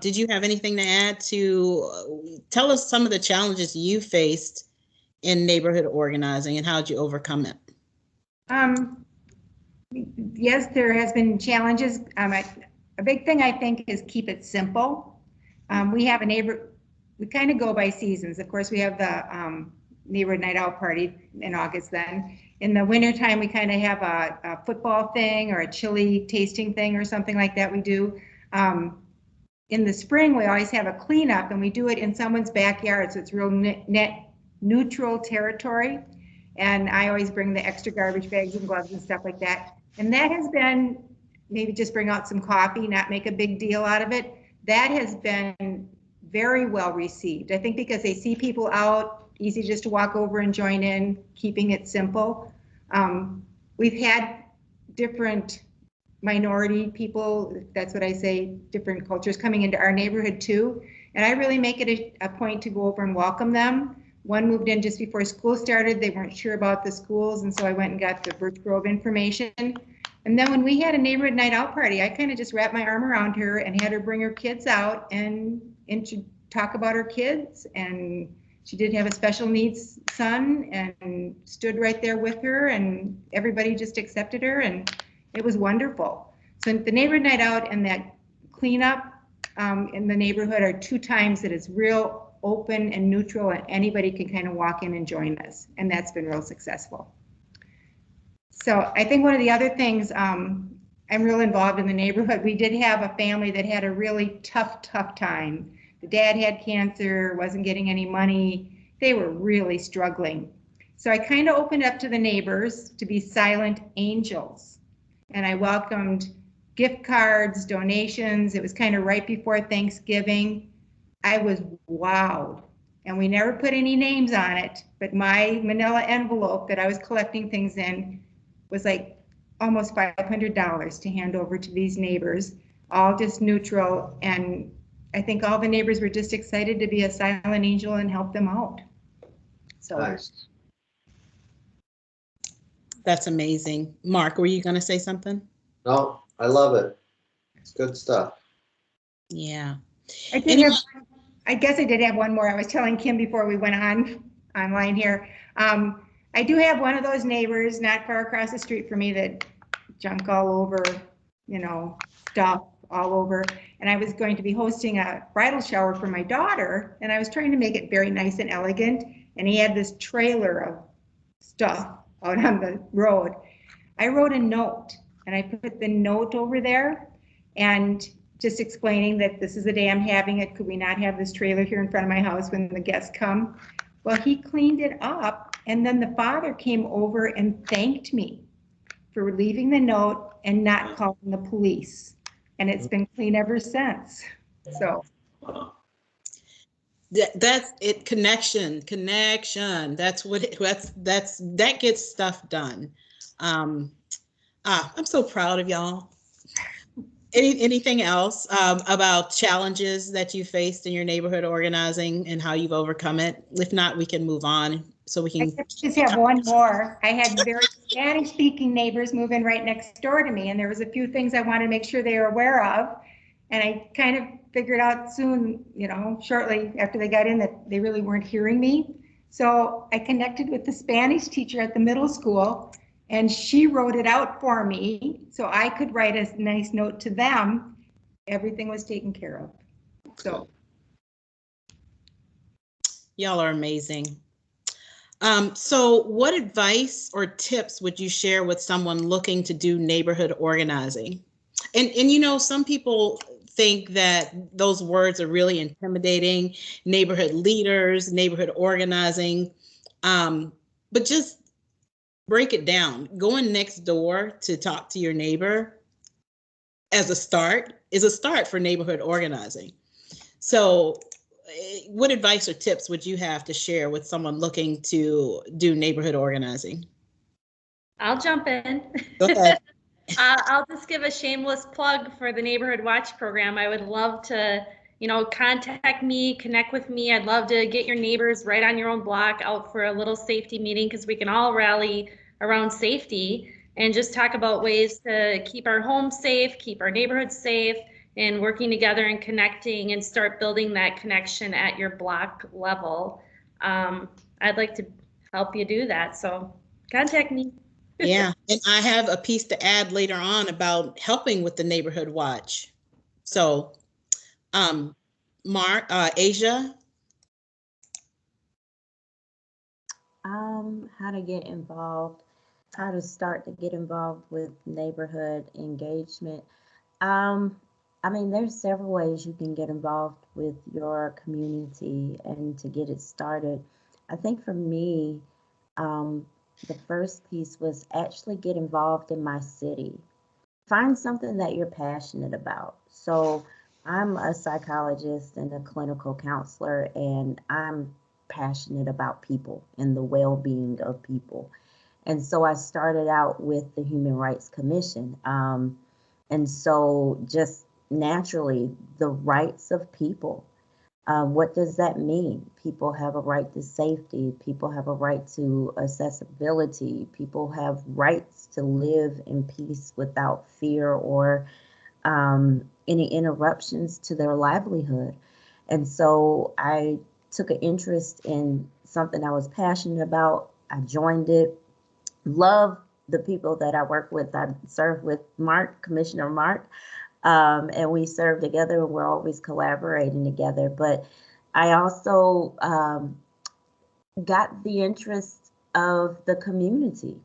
Did you have anything to add to tell us some of the challenges you faced in neighborhood organizing and how did you overcome it? Yes, there has been challenges. A big thing I think is keep it simple. We have we kind of go by seasons. Of course, we have the neighborhood night out party in August then. In the wintertime, we kind of have a football thing or a chili tasting thing or something like that we do. In the spring, we always have a cleanup and we do it in someone's backyard. So it's real net neutral territory. And I always bring the extra garbage bags and gloves and stuff like that. And that has been, maybe just bring out some coffee, not make a big deal out of it. That has been very well received. I think because they see people out, easy just to walk over and join in, keeping it simple. We've had different minority people, that's what I say, different cultures coming into our neighborhood too. And I really make it a point to go over and welcome them. One moved in just before school started. They weren't sure about the schools, and so I went and got the Birch Grove information. And then when we had a neighborhood night out party, I kind of just wrapped my arm around her and had her bring her kids out and to talk about her kids. And she did have a special needs son and stood right there with her, and everybody just accepted her, and it was wonderful. So the neighborhood night out and that cleanup in the neighborhood are 2 times that it's real open and neutral, and anybody can kind of walk in and join us, and that's been real successful. So I think one of the other things, I'm real involved in the neighborhood. We did have a family that had a really tough time. The dad had cancer, wasn't getting any money. They were really struggling. So I kind of opened up to the neighbors to be silent angels. And I welcomed gift cards, donations. It was kind of right before Thanksgiving. I was wowed. And we never put any names on it, but my manila envelope that I was collecting things in was like almost $500 to hand over to these neighbors, all just neutral. And I think all the neighbors were just excited to be a silent angel and help them out. So Nice. That's amazing. Mark, were you going to say something? No, I love it. It's good stuff. Yeah. I guess I did have one more. I was telling Kim before we went online here. I do have one of those neighbors not far across the street from me that junk all over, you know, stuff all over. And I was going to be hosting a bridal shower for my daughter, and I was trying to make it very nice and elegant. And he had this trailer of stuff out on the road. I wrote a note, and I put the note over there and just explaining that this is the day I'm having it. Could we not have this trailer here in front of my house when the guests come? Well, he cleaned it up, and then the father came over and thanked me for leaving the note and not calling the police. And it's been clean ever since. So that's it. Connection. That's what that gets stuff done. I'm so proud of y'all. Anything else about challenges that you faced in your neighborhood organizing and how you've overcome it? If not, we can move on so we can. I just have one more. I had very Spanish-speaking neighbors move in right next door to me, and there was a few things I wanted to make sure they were aware of. And I kind of figured out soon, you know, shortly after they got in, that they really weren't hearing me. So I connected with the Spanish teacher at the middle school, and she wrote it out for me so I could write a nice note to them. Everything was taken care of. So Y'all are amazing. So what advice or tips would you share with someone looking to do neighborhood organizing? And you know, some people think that those words are really intimidating, neighborhood leaders, neighborhood organizing, but just break it down. Going next door to talk to your neighbor as a start is a start for neighborhood organizing. So what advice or tips would you have to share with someone looking to do neighborhood organizing? I'll jump in. Go ahead. I'll just give a shameless plug for the Neighborhood Watch program. I would love to, you know, contact me, connect with me. I'd love to get your neighbors right on your own block out for a little safety meeting, because we can all rally around safety and just talk about ways to keep our homes safe, keep our neighborhoods safe, and working together and connecting and start building that connection at your block level. I'd like to help you do that. So contact me. Yeah, and I have a piece to add later on about helping with the Neighborhood Watch. So, Mark, Asia. How to get involved, how to start to get involved with neighborhood engagement. I mean, there's several ways you can get involved with your community and to get it started. I think for me, the first piece was actually get involved in my city. Find something that you're passionate about. So I'm a psychologist and a clinical counselor, and I'm passionate about people and the well-being of people. And so I started out with the Human Rights Commission. And so just naturally, the rights of people. What does that mean? People have a right to safety. People have a right to accessibility. People have rights to live in peace without fear or any interruptions to their livelihood. And so I took an interest in something I was passionate about. I joined it. Love the people that I work with. I serve with Mark, Commissioner Mark, and we serve together, and we're always collaborating together. But I also got the interest of the community.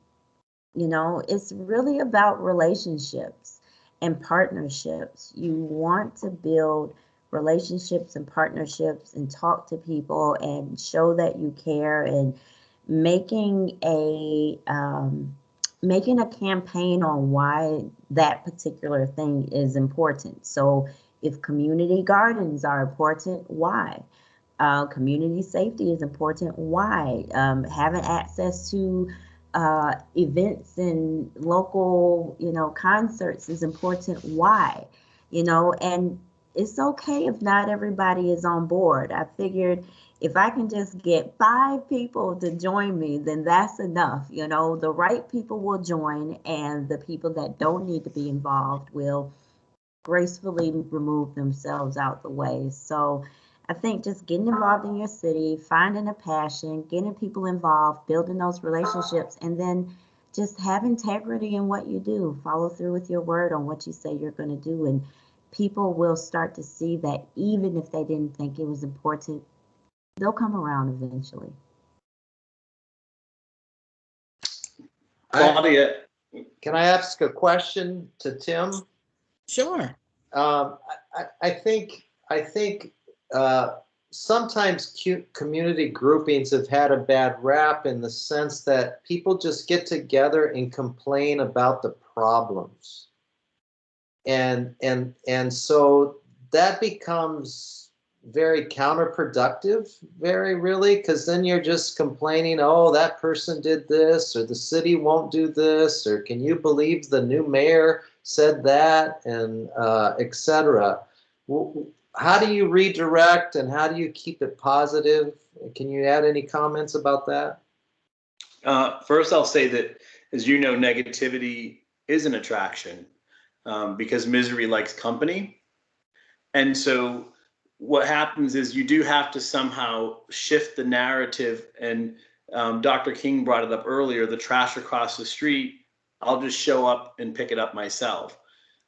You know, it's really about relationships and partnerships. You want to build relationships and partnerships and talk to people and show that you care, and making a campaign on why that particular thing is important. So if community gardens are important, why? Community safety is important, why? Having access to events and local, concerts is important, why? And it's okay if not everybody is on board. I figured if I can just get 5 people to join me, then that's enough. The right people will join, and the people that don't need to be involved will gracefully remove themselves out the way. So I think just getting involved in your city, finding a passion, getting people involved, building those relationships, and then just have integrity in what you do. Follow through with your word on what you say you're going to do, and people will start to see that even if they didn't think it was important, they'll come around eventually. Claudia, Can I ask a question to Tim? Sure. I think sometimes community groupings have had a bad rap in the sense that people just get together and complain about the problems, and so that becomes very counterproductive, really, because then you're just complaining, oh, that person did this, or the city won't do this, or can you believe the new mayor said that, and etc. How do you redirect, and how do you keep it positive? Can you add any comments about that? First, I'll say that, as you know, negativity is an attraction because misery likes company. And so what happens is you do have to somehow shift the narrative. And Dr. King brought it up earlier, the trash across the street, I'll just show up and pick it up myself.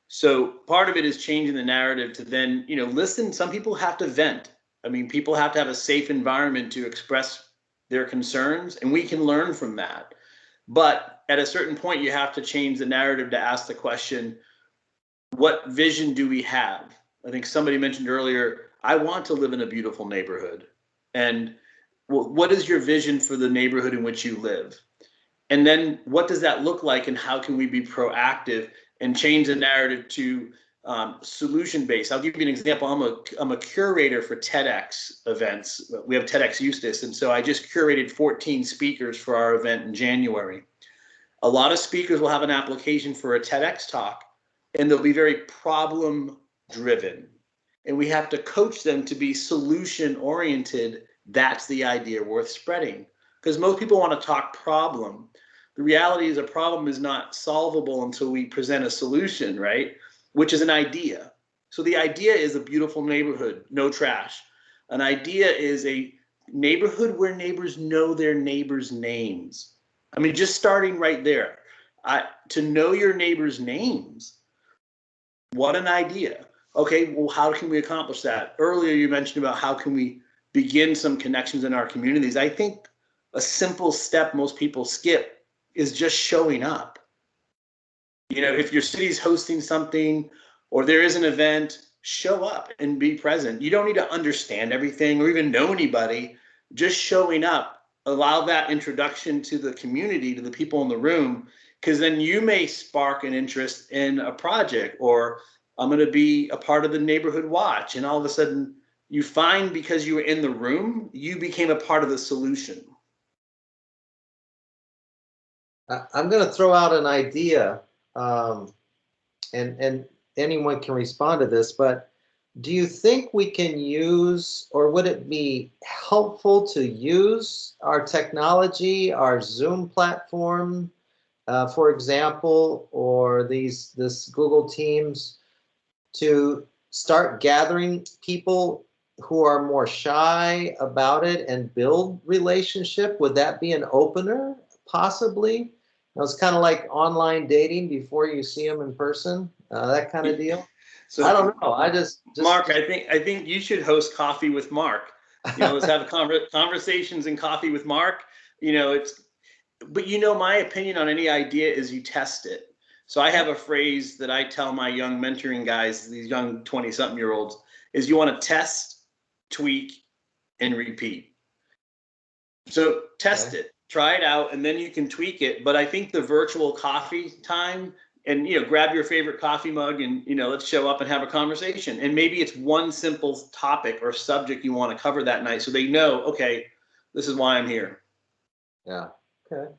So part of it is changing the narrative to then, listen, some people have to vent. I mean, people have to have a safe environment to express their concerns, and we can learn from that. But at a certain point, you have to change the narrative to ask the question, what vision do we have? I think somebody mentioned earlier, I want to live in a beautiful neighborhood. And what is your vision for the neighborhood in which you live? And then what does that look like, and how can we be proactive and change the narrative to solution-based? I'll give you an example. I'm a curator for TEDx events. We have TEDx Eustis, and so I just curated 14 speakers for our event in January. A lot of speakers will have an application for a TEDx talk, and they'll be very problem-driven. And we have to coach them to be solution-oriented. That's the idea worth spreading. Because most people want to talk problem. The reality is a problem is not solvable until we present a solution, right? Which is an idea. So the idea is a beautiful neighborhood, no trash. An idea is a neighborhood where neighbors know their neighbors' names. I mean, just starting right there. To know your neighbors' names, what an idea. Okay, well, how can we accomplish that? Earlier, you mentioned about how can we begin some connections in our communities. I think a simple step most people skip is just showing up. If your city's hosting something or there is an event, show up and be present. You don't need to understand everything or even know anybody. Just showing up, allow that introduction to the community, to the people in the room, because then you may spark an interest in a project, or I'm going to be a part of the neighborhood watch. And all of a sudden you find, because you were in the room, you became a part of the solution. I'm going to throw out an idea, and anyone can respond to this, but do you think we can use, or would it be helpful to use our technology, our Zoom platform, for example, or this Google Teams, to start gathering people who are more shy about it and build relationship? Would that be an opener, possibly? It's kind of like online dating before you see them in person, that kind of deal. So I don't know. I just Mark, I think you should host Coffee with Mark. Let's have conversations and Coffee with Mark. But my opinion on any idea is you test it. So I have a phrase that I tell my young mentoring guys, these young 20-something-year-olds, is you want to test, tweak, and repeat. So test it, try it out, and then you can tweak it. But I think the virtual coffee time, and grab your favorite coffee mug and let's show up and have a conversation. And maybe it's one simple topic or subject you want to cover that night, so they know, okay, this is why I'm here. Yeah. Okay.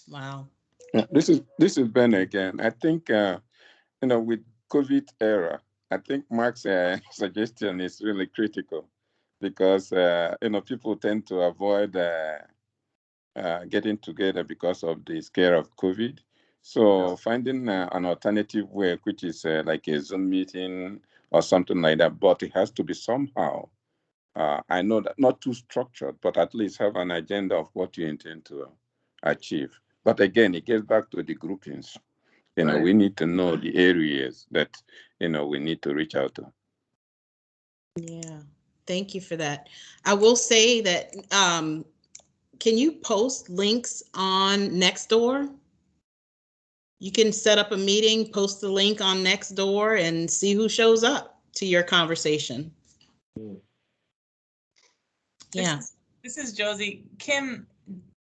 Wow. Yeah, this is Ben again. I think with COVID era, I think Mark's suggestion is really critical, because people tend to avoid getting together because of the scare of COVID. So finding an alternative way, which is like a Zoom meeting or something like that, but it has to be somehow, I know that not too structured, but at least have an agenda of what you intend to achieve. But again, it gets back to the groupings. Right. We need to know the areas that, we need to reach out to. Yeah, thank you for that. I will say that, can you post links on Nextdoor? You can set up a meeting, post the link on Nextdoor, and see who shows up to your conversation. Yeah. This is Josie. Kim,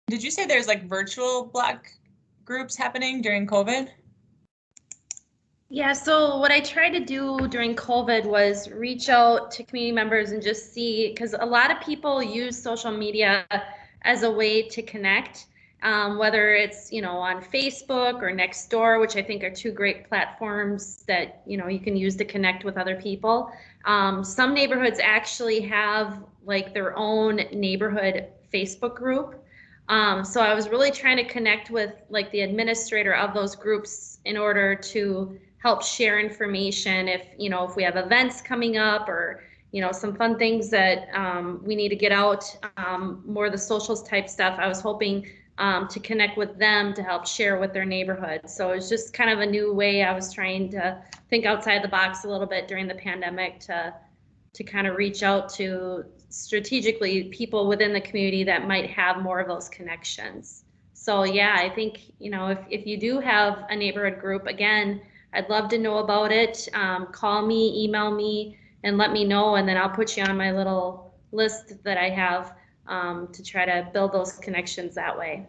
did you say there's like virtual Black groups happening during COVID? Yeah, so what I tried to do during COVID was reach out to community members and just see, because a lot of people use social media as a way to connect, whether it's, on Facebook or Nextdoor, which I think are two great platforms that, you can use to connect with other people. Some neighborhoods actually have like their own neighborhood Facebook group. So I was really trying to connect with like the administrator of those groups in order to help share information if we have events coming up, or some fun things that we need to get out, more of the socials type stuff. I was hoping to connect with them to help share with their neighborhood. So it's just kind of a new way I was trying to think outside the box a little bit during the pandemic to kind of reach out to strategically people within the community that might have more of those connections. So yeah, I think, if you do have a neighborhood group, again, I'd love to know about it. Call me, email me, and let me know, and then I'll put you on my little list that I have to try to build those connections that way.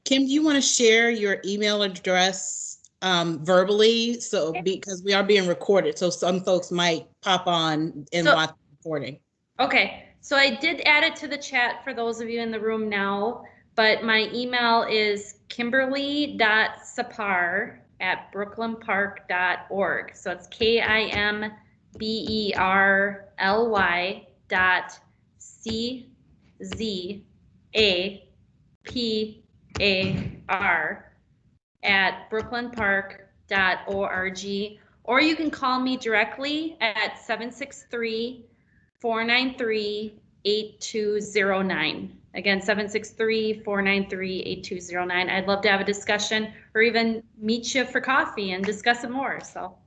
Kim, do you want to share your email address verbally? So because we are being recorded, so some folks might pop on and watch the recording. Okay, so I did add it to the chat for those of you in the room now, but my email is kimberly.sapar@brooklynpark.org. So it's KIMBERLY.CZAPAR@brooklynpark.org. Or you can call me directly at 763-493-8209. Again, 763-493-8209. I'd love to have a discussion or even meet you for coffee and discuss it more. So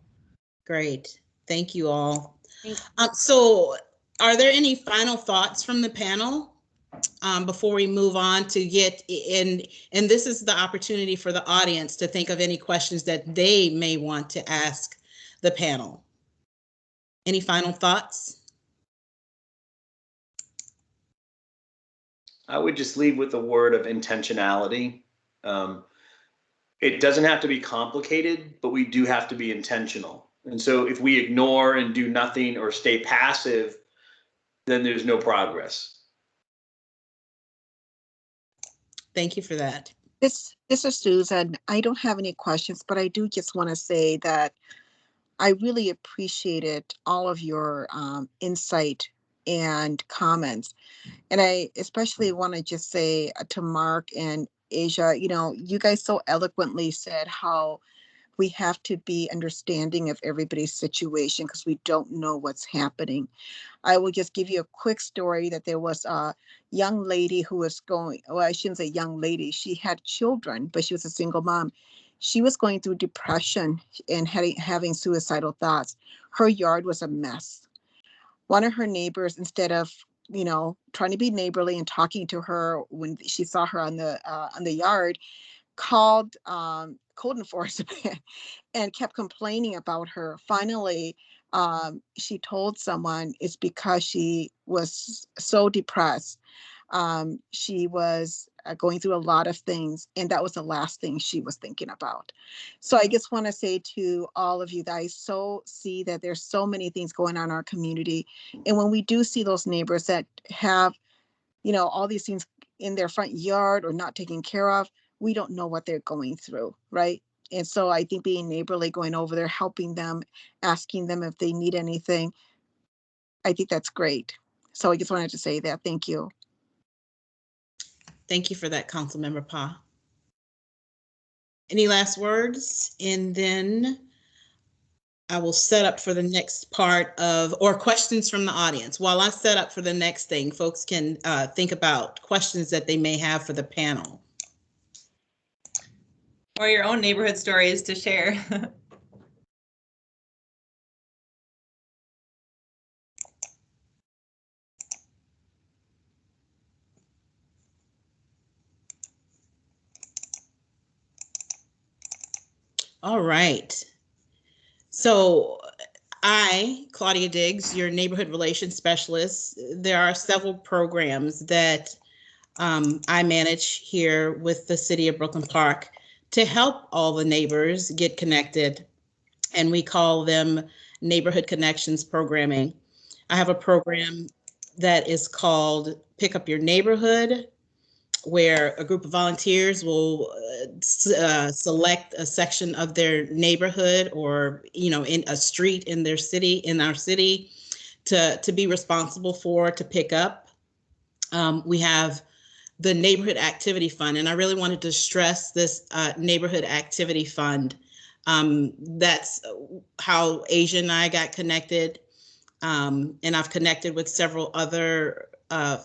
great. Thank you all. So are there any final thoughts from the panel before we move on to get in? And this is the opportunity for the audience to think of any questions that they may want to ask the panel. Any final thoughts? I would just leave with the word of intentionality. It doesn't have to be complicated, but we do have to be intentional. And so if we ignore and do nothing or stay passive, then there's no progress. Thank you for that. This is Susan. I don't have any questions, but I do just want to say that I really appreciated all of your insight and comments. And I especially want to just say to Mark and Asia, you know, you guys so eloquently said how we have to be understanding of everybody's situation because we don't know what's happening. I will just give you a quick story that there was a young lady who was going, well, I shouldn't say young lady, she had children, but she was a single mom. She was going through depression and having suicidal thoughts. Her yard was a mess. One of her neighbors, instead of, you know, trying to be neighborly and talking to her when she saw her on the yard, called code enforcement and kept complaining about her. Finally, she told someone it's because she was so depressed. She was going through a lot of things, and that was the last thing she was thinking about. So I just want to say to all of you that I so see that there's so many things going on in our community. And when we do see those neighbors that have, you know, all these things in their front yard or not taken care of, we don't know what they're going through, right? And so I think being neighborly, going over there, helping them, asking them if they need anything, I think that's great. So I just wanted to say that. Thank you. Thank you for that, Councilmember Pa. Any last words? And then I will set up for the next part of, or questions from the audience. While I set up for the next thing, folks can think about questions that they may have for the panel. Or your own neighborhood stories to share. All right. So I, Claudia Diggs, your neighborhood relations specialist, there are several programs that I manage here with the city of Brooklyn Park to help all the neighbors get connected. And we call them Neighborhood Connections Programming. I have a program that is called Pick Up Your Neighborhood, where a group of volunteers will select a section of their neighborhood or, you know, in a street in their city, in our city, to be responsible for, to pick up. We have the Neighborhood Activity Fund, and I really wanted to stress this Neighborhood Activity Fund. That's how Asia and I got connected, and I've connected with several other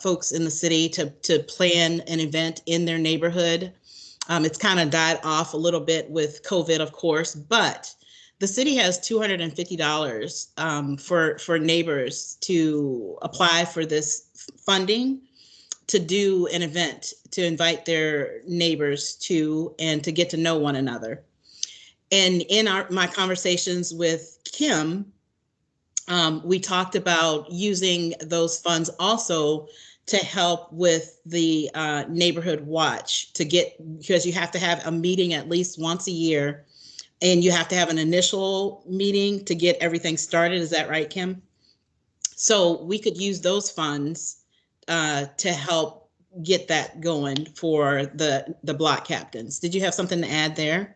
folks in the city to plan an event in their neighborhood. It's kind of died off a little bit with COVID, of course, but the city has $250 for neighbors to apply for this funding to do an event, to invite their neighbors to, and to get to know one another. And in my conversations with Kim, we talked about using those funds also to help with the neighborhood watch, to get, because you have to have a meeting at least once a year, and you have to have an initial meeting to get everything started. Is that right, Kim? So we could use those funds to help get that going for the block captains. Did you have something to add there?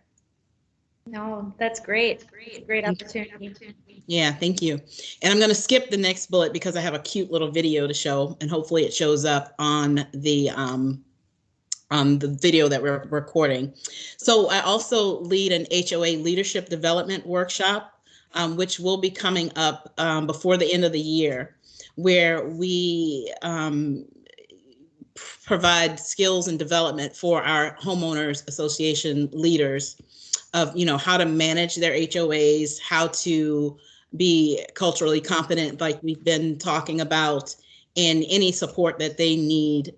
No, that's great. Great opportunity. Yeah, thank you. And I'm going to skip the next bullet because I have a cute little video to show, and hopefully it shows up on the video that we're recording. So I also lead an HOA leadership development workshop, which will be coming up before the end of the year, where we provide skills and development for our homeowners association leaders of, you know, how to manage their HOAs, how to be culturally competent, like we've been talking about, and any support that they need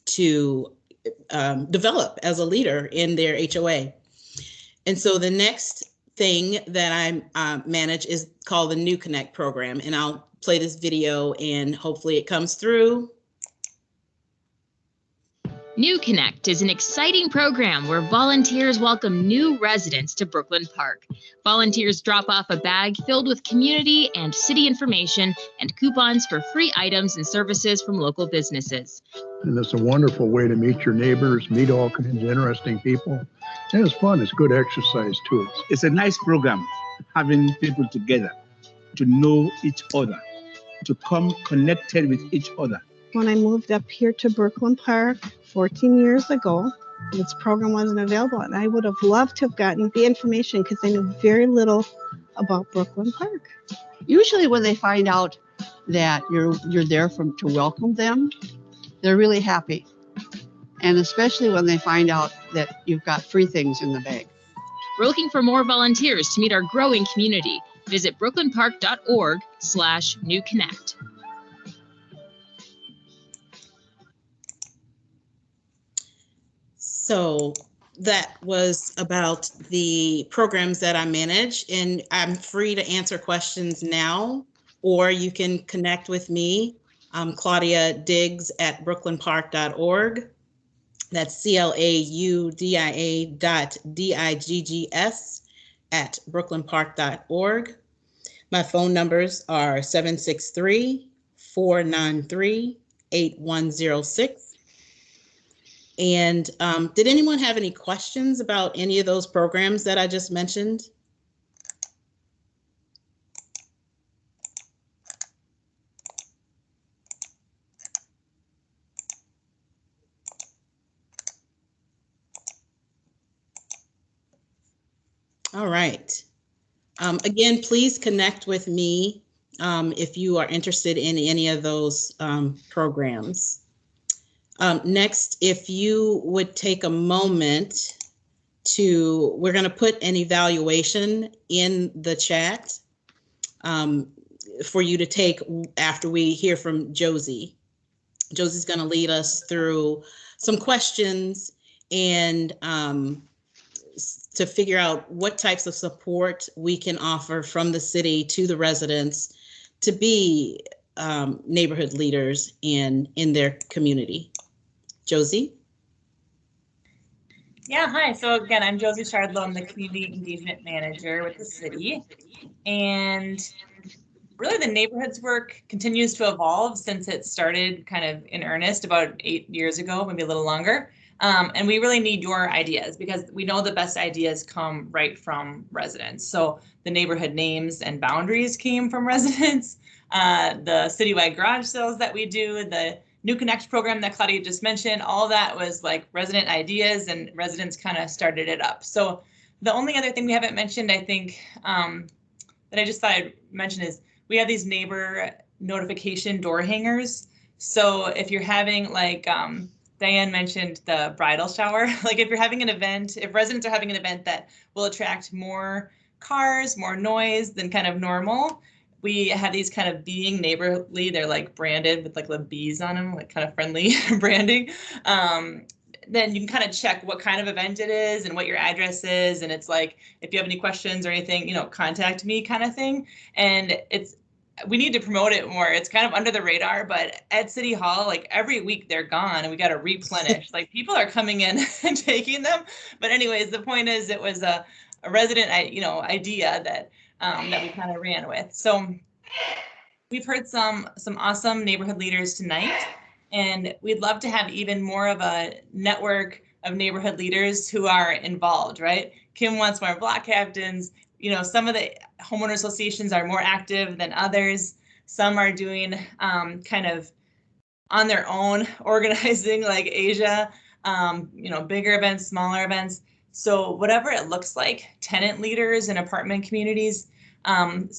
to develop as a leader in their HOA. And so the next thing that I manage is called the New Connect program, and I'll play this video and hopefully it comes through. New Connect is an exciting program where volunteers welcome new residents to Brooklyn Park. Volunteers drop off a bag filled with community and city information and coupons for free items and services from local businesses. And it's a wonderful way to meet your neighbors, meet all kinds of interesting people. And it's fun. It's good exercise too. It's a nice program. having people together to know each other, to come connected with each other. When I moved up here to Brooklyn Park 14 years ago, this program wasn't available, and I would have loved to have gotten the information because I knew very little about Brooklyn Park. Usually when they find out that you're there to welcome them, they're really happy. And especially when they find out that you've got free things in the bag. We're looking for more volunteers to meet our growing community. Visit brooklynpark.org/newconnect. So that was about the programs that I manage, and I'm free to answer questions now, or you can connect with me, Claudia Diggs at brooklynpark.org. That's CLAUDIA.DIGGS at brooklynpark.org. My phone numbers are 763-493-8106. And did anyone have any questions about any of those programs that I just mentioned? All right. Again, please connect with me if you are interested in any of those programs. Next, if you would take a moment we're going to put an evaluation in the chat for you to take after we hear from Josie. Josie's going to lead us through some questions and to figure out what types of support we can offer from the city to the residents to be neighborhood leaders in their community. Josie? Yeah, hi. So again, I'm Josie Shardlow. I'm the Community Engagement Manager with the city. And really the neighborhoods work continues to evolve since it started kind of in earnest about 8 years ago, maybe a little longer. And we really need your ideas because we know the best ideas come right from residents. So the neighborhood names and boundaries came from residents. The citywide garage sales that we do, the New Connect program that Claudia just mentioned, all that was like resident ideas and residents kind of started it up. So the only other thing we haven't mentioned, I think, that I just thought I'd mention is we have these neighbor notification door hangers. So if you're having like, Diane mentioned the bridal shower, like if you're having an event, if residents are having an event that will attract more cars, more noise than kind of normal, we have these kind of being neighborly, they're like branded with like the bees on them, like kind of friendly branding. Then you can kind of check what kind of event it is and what your address is. And it's like, if you have any questions or anything, contact me kind of thing. And we need to promote it more. It's kind of under the radar, but at City Hall, like every week they're gone and we got to replenish. Like people are coming in and taking them. But anyways, the point is it was a resident, idea that we kind of ran with. So we've heard some awesome neighborhood leaders tonight, and we'd love to have even more of a network of neighborhood leaders who are involved, right? Kim wants more block captains. Some of the homeowner associations are more active than others. Some are doing kind of on their own organizing like Asia, bigger events, smaller events. So whatever it looks like, tenant leaders in apartment communities,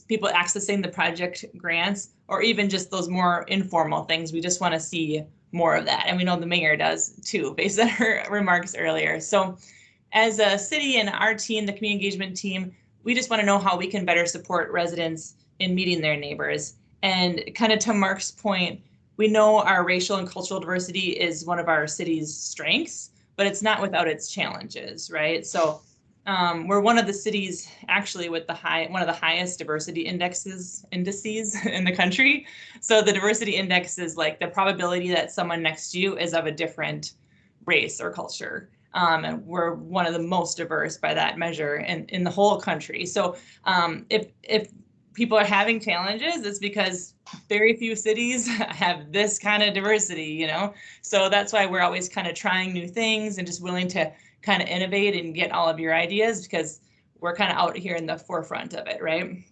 people accessing the project grants, or even just those more informal things. We just want to see more of that. And we know the mayor does too, based on her remarks earlier. So as a city and our team, the community engagement team, we just want to know how we can better support residents in meeting their neighbors. And kind of to Mark's point, we know our racial and cultural diversity is one of our city's strengths, but it's not without its challenges, right? So we're one of the cities actually with one of the highest diversity indices in the country. So the diversity index is like the probability that someone next to you is of a different race or culture. And we're one of the most diverse by that measure in the whole country. So if people are having challenges, it's because very few cities have this kind of diversity, So that's why we're always kind of trying new things and just willing to kind of innovate and get all of your ideas, because we're kind of out here in the forefront of it, right?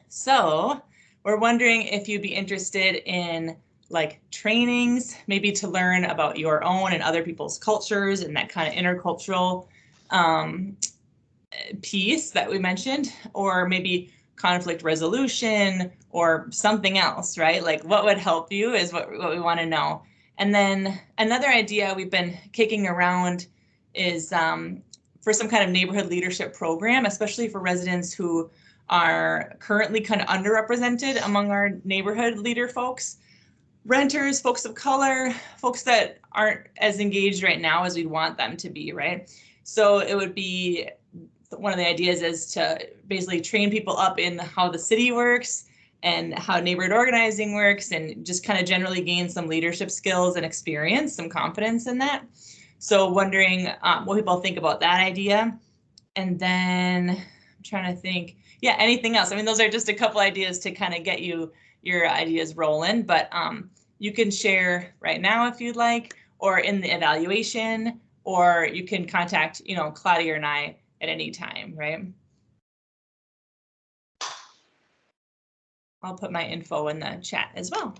So we're wondering if you'd be interested in like trainings, maybe to learn about your own and other people's cultures and that kind of intercultural piece that we mentioned, or maybe conflict resolution or something else, right? Like what would help you is what we want to know. And then another idea we've been kicking around is for some kind of neighborhood leadership program, especially for residents who are currently kind of underrepresented among our neighborhood leader folks, renters, folks of color, folks that aren't as engaged right now as we'd want them to be, right? So it would be, one of the ideas is to basically train people up in how the city works and how neighborhood organizing works, and just kind of generally gain some leadership skills and experience, some confidence in that. So wondering what people think about that idea. And then I'm trying to think, yeah, anything else? I mean, those are just a couple ideas to kind of get you your ideas rolling, but you can share right now if you'd like, or in the evaluation, or you can contact, you know, Claudia and I at any time, right? I'll put my info in the chat as well.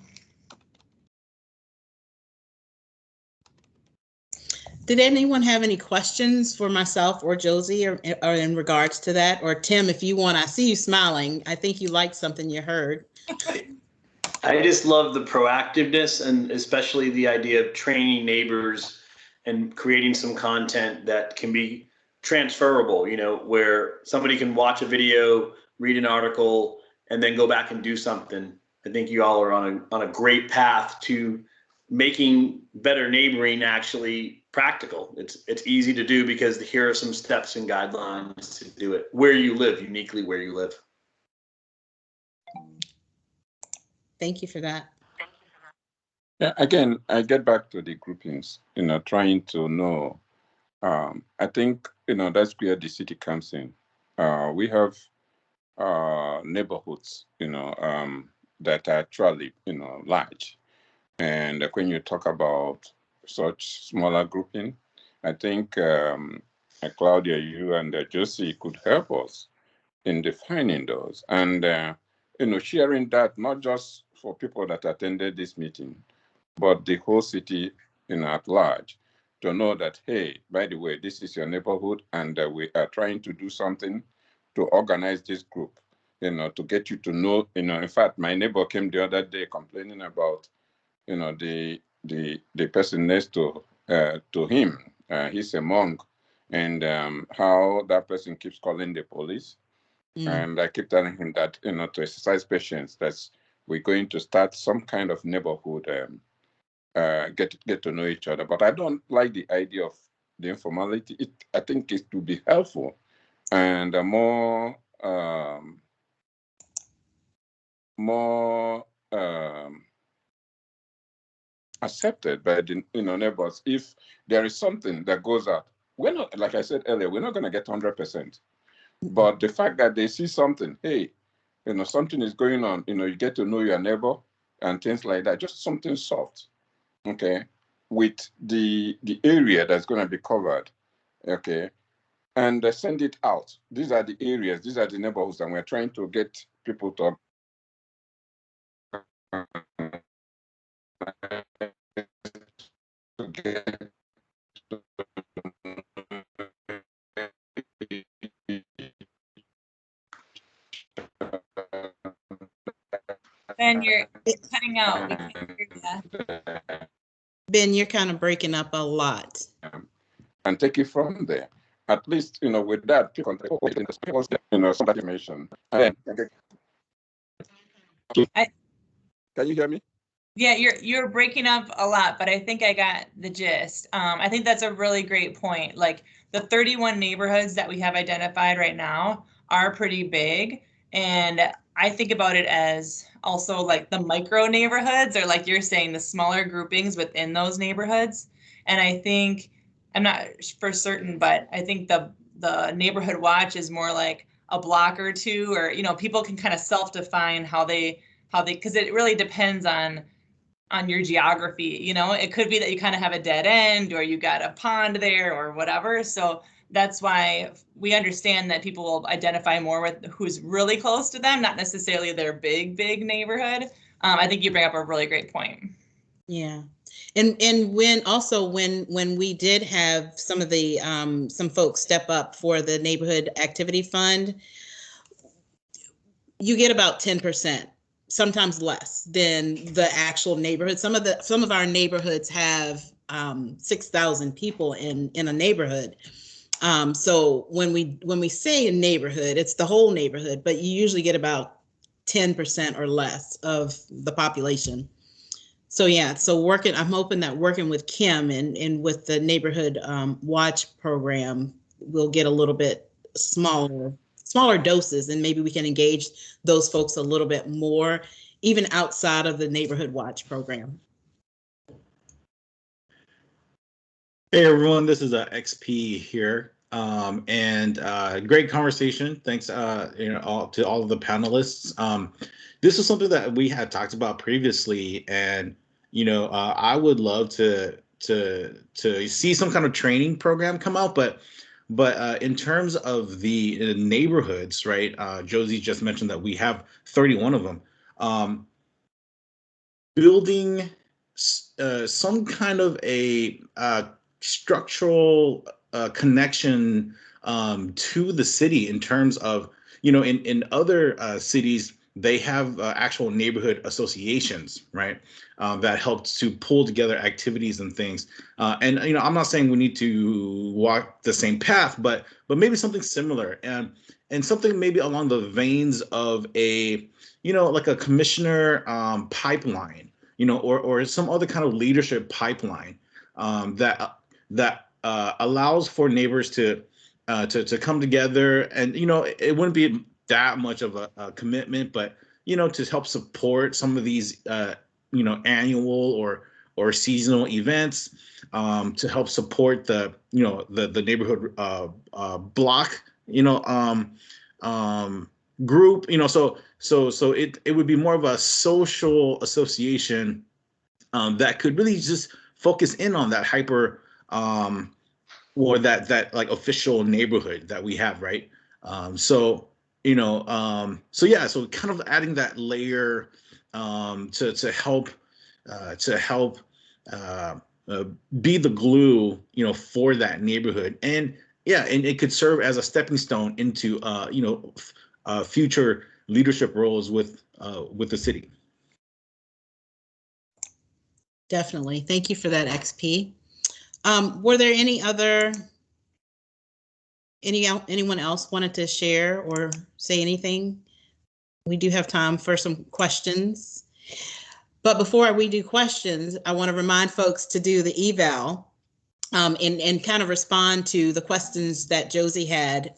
Did anyone have any questions for myself or Josie or in regards to that? Or Tim, if you want, I see you smiling. I think you liked something you heard. I just love the proactiveness, and especially the idea of training neighbors and creating some content that can be transferable, you know, where somebody can watch a video, read an article, and then go back and do something. I think you all are on a great path to making better neighboring actually practical. It's easy to do because here are some steps and guidelines to do it where you live, uniquely where you live. Thank you for that. Yeah, again, I get back to the groupings, you know, trying to know. I think, you know, that's where the city comes in. We have neighborhoods, you know, that are actually, you know, large. And when you talk about such smaller grouping, I think Claudia, you and Josie could help us in defining those, and you know, sharing that not just for people that attended this meeting, but the whole city, you know, at large, to know that, hey, by the way, this is your neighborhood, and we are trying to do something to organize this group, you know, to get you to know, you know. In fact, my neighbor came the other day complaining about, you know, the person next to him. He's a monk, and how that person keeps calling the police. And I keep telling him that, you know, to exercise patience, that we're going to start some kind of neighborhood, get to know each other. But I don't like the idea of the informality. I think it would be helpful and more accepted by the, you know, neighbors. If there is something that goes out, we're not, like I said earlier, we're not going to get 100%. But the fact that they see something, hey, you know, something is going on, you know, you get to know your neighbor and things like that, just something soft, okay, with the area that's going to be covered, okay, and send it out. These are the areas, these are the neighborhoods, and we're trying to get people to get Ben, you're cutting out. We can't hear you. Ben, you're kind of breaking up a lot. And take it from there. At least, you know, with that, you know, some information. Can you hear me? Yeah, you're breaking up a lot, but I think I got the gist. I think that's a really great point. Like the 31 neighborhoods that we have identified right now are pretty big. And I think about it as also like the micro neighborhoods, or like you're saying, the smaller groupings within those neighborhoods. And I think, I'm not for certain, but I think the neighborhood watch is more like a block or two, or, you know, people can kind of self-define how they, because it really depends on your geography. You know, it could be that you kind of have a dead end, or you got a pond there or whatever. So that's why we understand that people will identify more with who's really close to them, not necessarily their big neighborhood. I think you bring up a really great point. Yeah. And when we did have some of the some folks step up for the neighborhood activity fund, you get about 10%, sometimes less than the actual neighborhood. Some of our neighborhoods have 6,000 people in a neighborhood. So when we say a neighborhood, it's the whole neighborhood, but you usually get about 10% or less of the population. So yeah, I'm hoping that working with Kim and with the neighborhood watch program, we'll get a little bit smaller doses, and maybe we can engage those folks a little bit more, even outside of the neighborhood watch program. Hey everyone, this is XP here, and great conversation. Thanks, to all of the panelists. This is something that we had talked about previously, and I would love to see some kind of training program come out, but in terms of the neighborhoods, right? Josie just mentioned that we have 31 of them. Building some kind of a structural connection to the city in terms of, in other cities, they have actual neighborhood associations, right? That help to pull together activities and things. And I'm not saying we need to walk the same path, but maybe something similar, and something maybe along the veins of a, like a commissioner pipeline, or some other kind of leadership pipeline that allows for neighbors to come together, and it wouldn't be that much of a commitment, but to help support some of these annual or seasonal events, to help support the the neighborhood block group, so it would be more of a social association that could really just focus in on that hyper or that like official neighborhood that we have, right? So kind of adding that layer to help be the glue, for that neighborhood, and it could serve as a stepping stone into future leadership roles with the city. Definitely. Thank you for that, XP. Were there anyone else wanted to share or say anything? We do have time for some questions. But before we do questions, I want to remind folks to do the eval and kind of respond to the questions that Josie had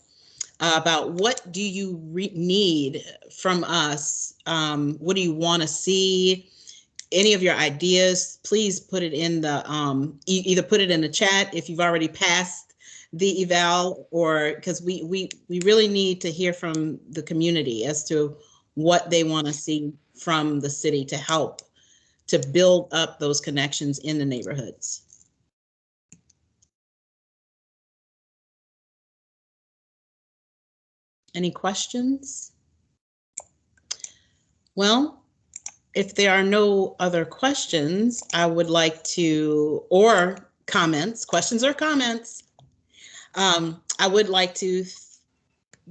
about what do you need from us? What do you want to see? Any of your ideas, please put it in the either put it in the chat if you've already passed the eval, or because we really need to hear from the community as to what they want to see from the city to help to build up those connections in the neighborhoods. Any questions? Well, if there are no other questions, I would like to, or comments, questions or comments, I would like to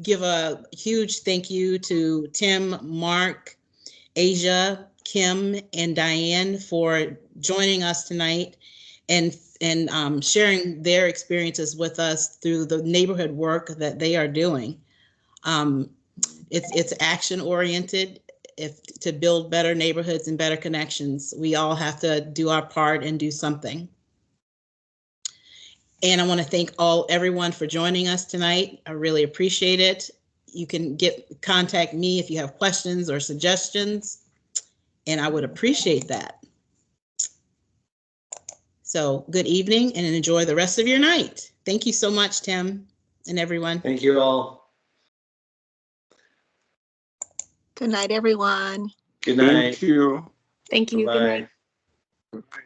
give a huge thank you to Tim, Mark, Asia, Kim, and Diane for joining us tonight and sharing their experiences with us through the neighborhood work that they are doing. It's action oriented. To build better neighborhoods and better connections, we all have to do our part and do something. And I want to thank everyone for joining us tonight. I really appreciate it. You can contact me if you have questions or suggestions, and I would appreciate that. So good evening and enjoy the rest of your night. Thank you so much, Tim, and everyone. Thank you all. Good night, everyone. Good night. Thank you. Thank you. Bye. Good night. Bye.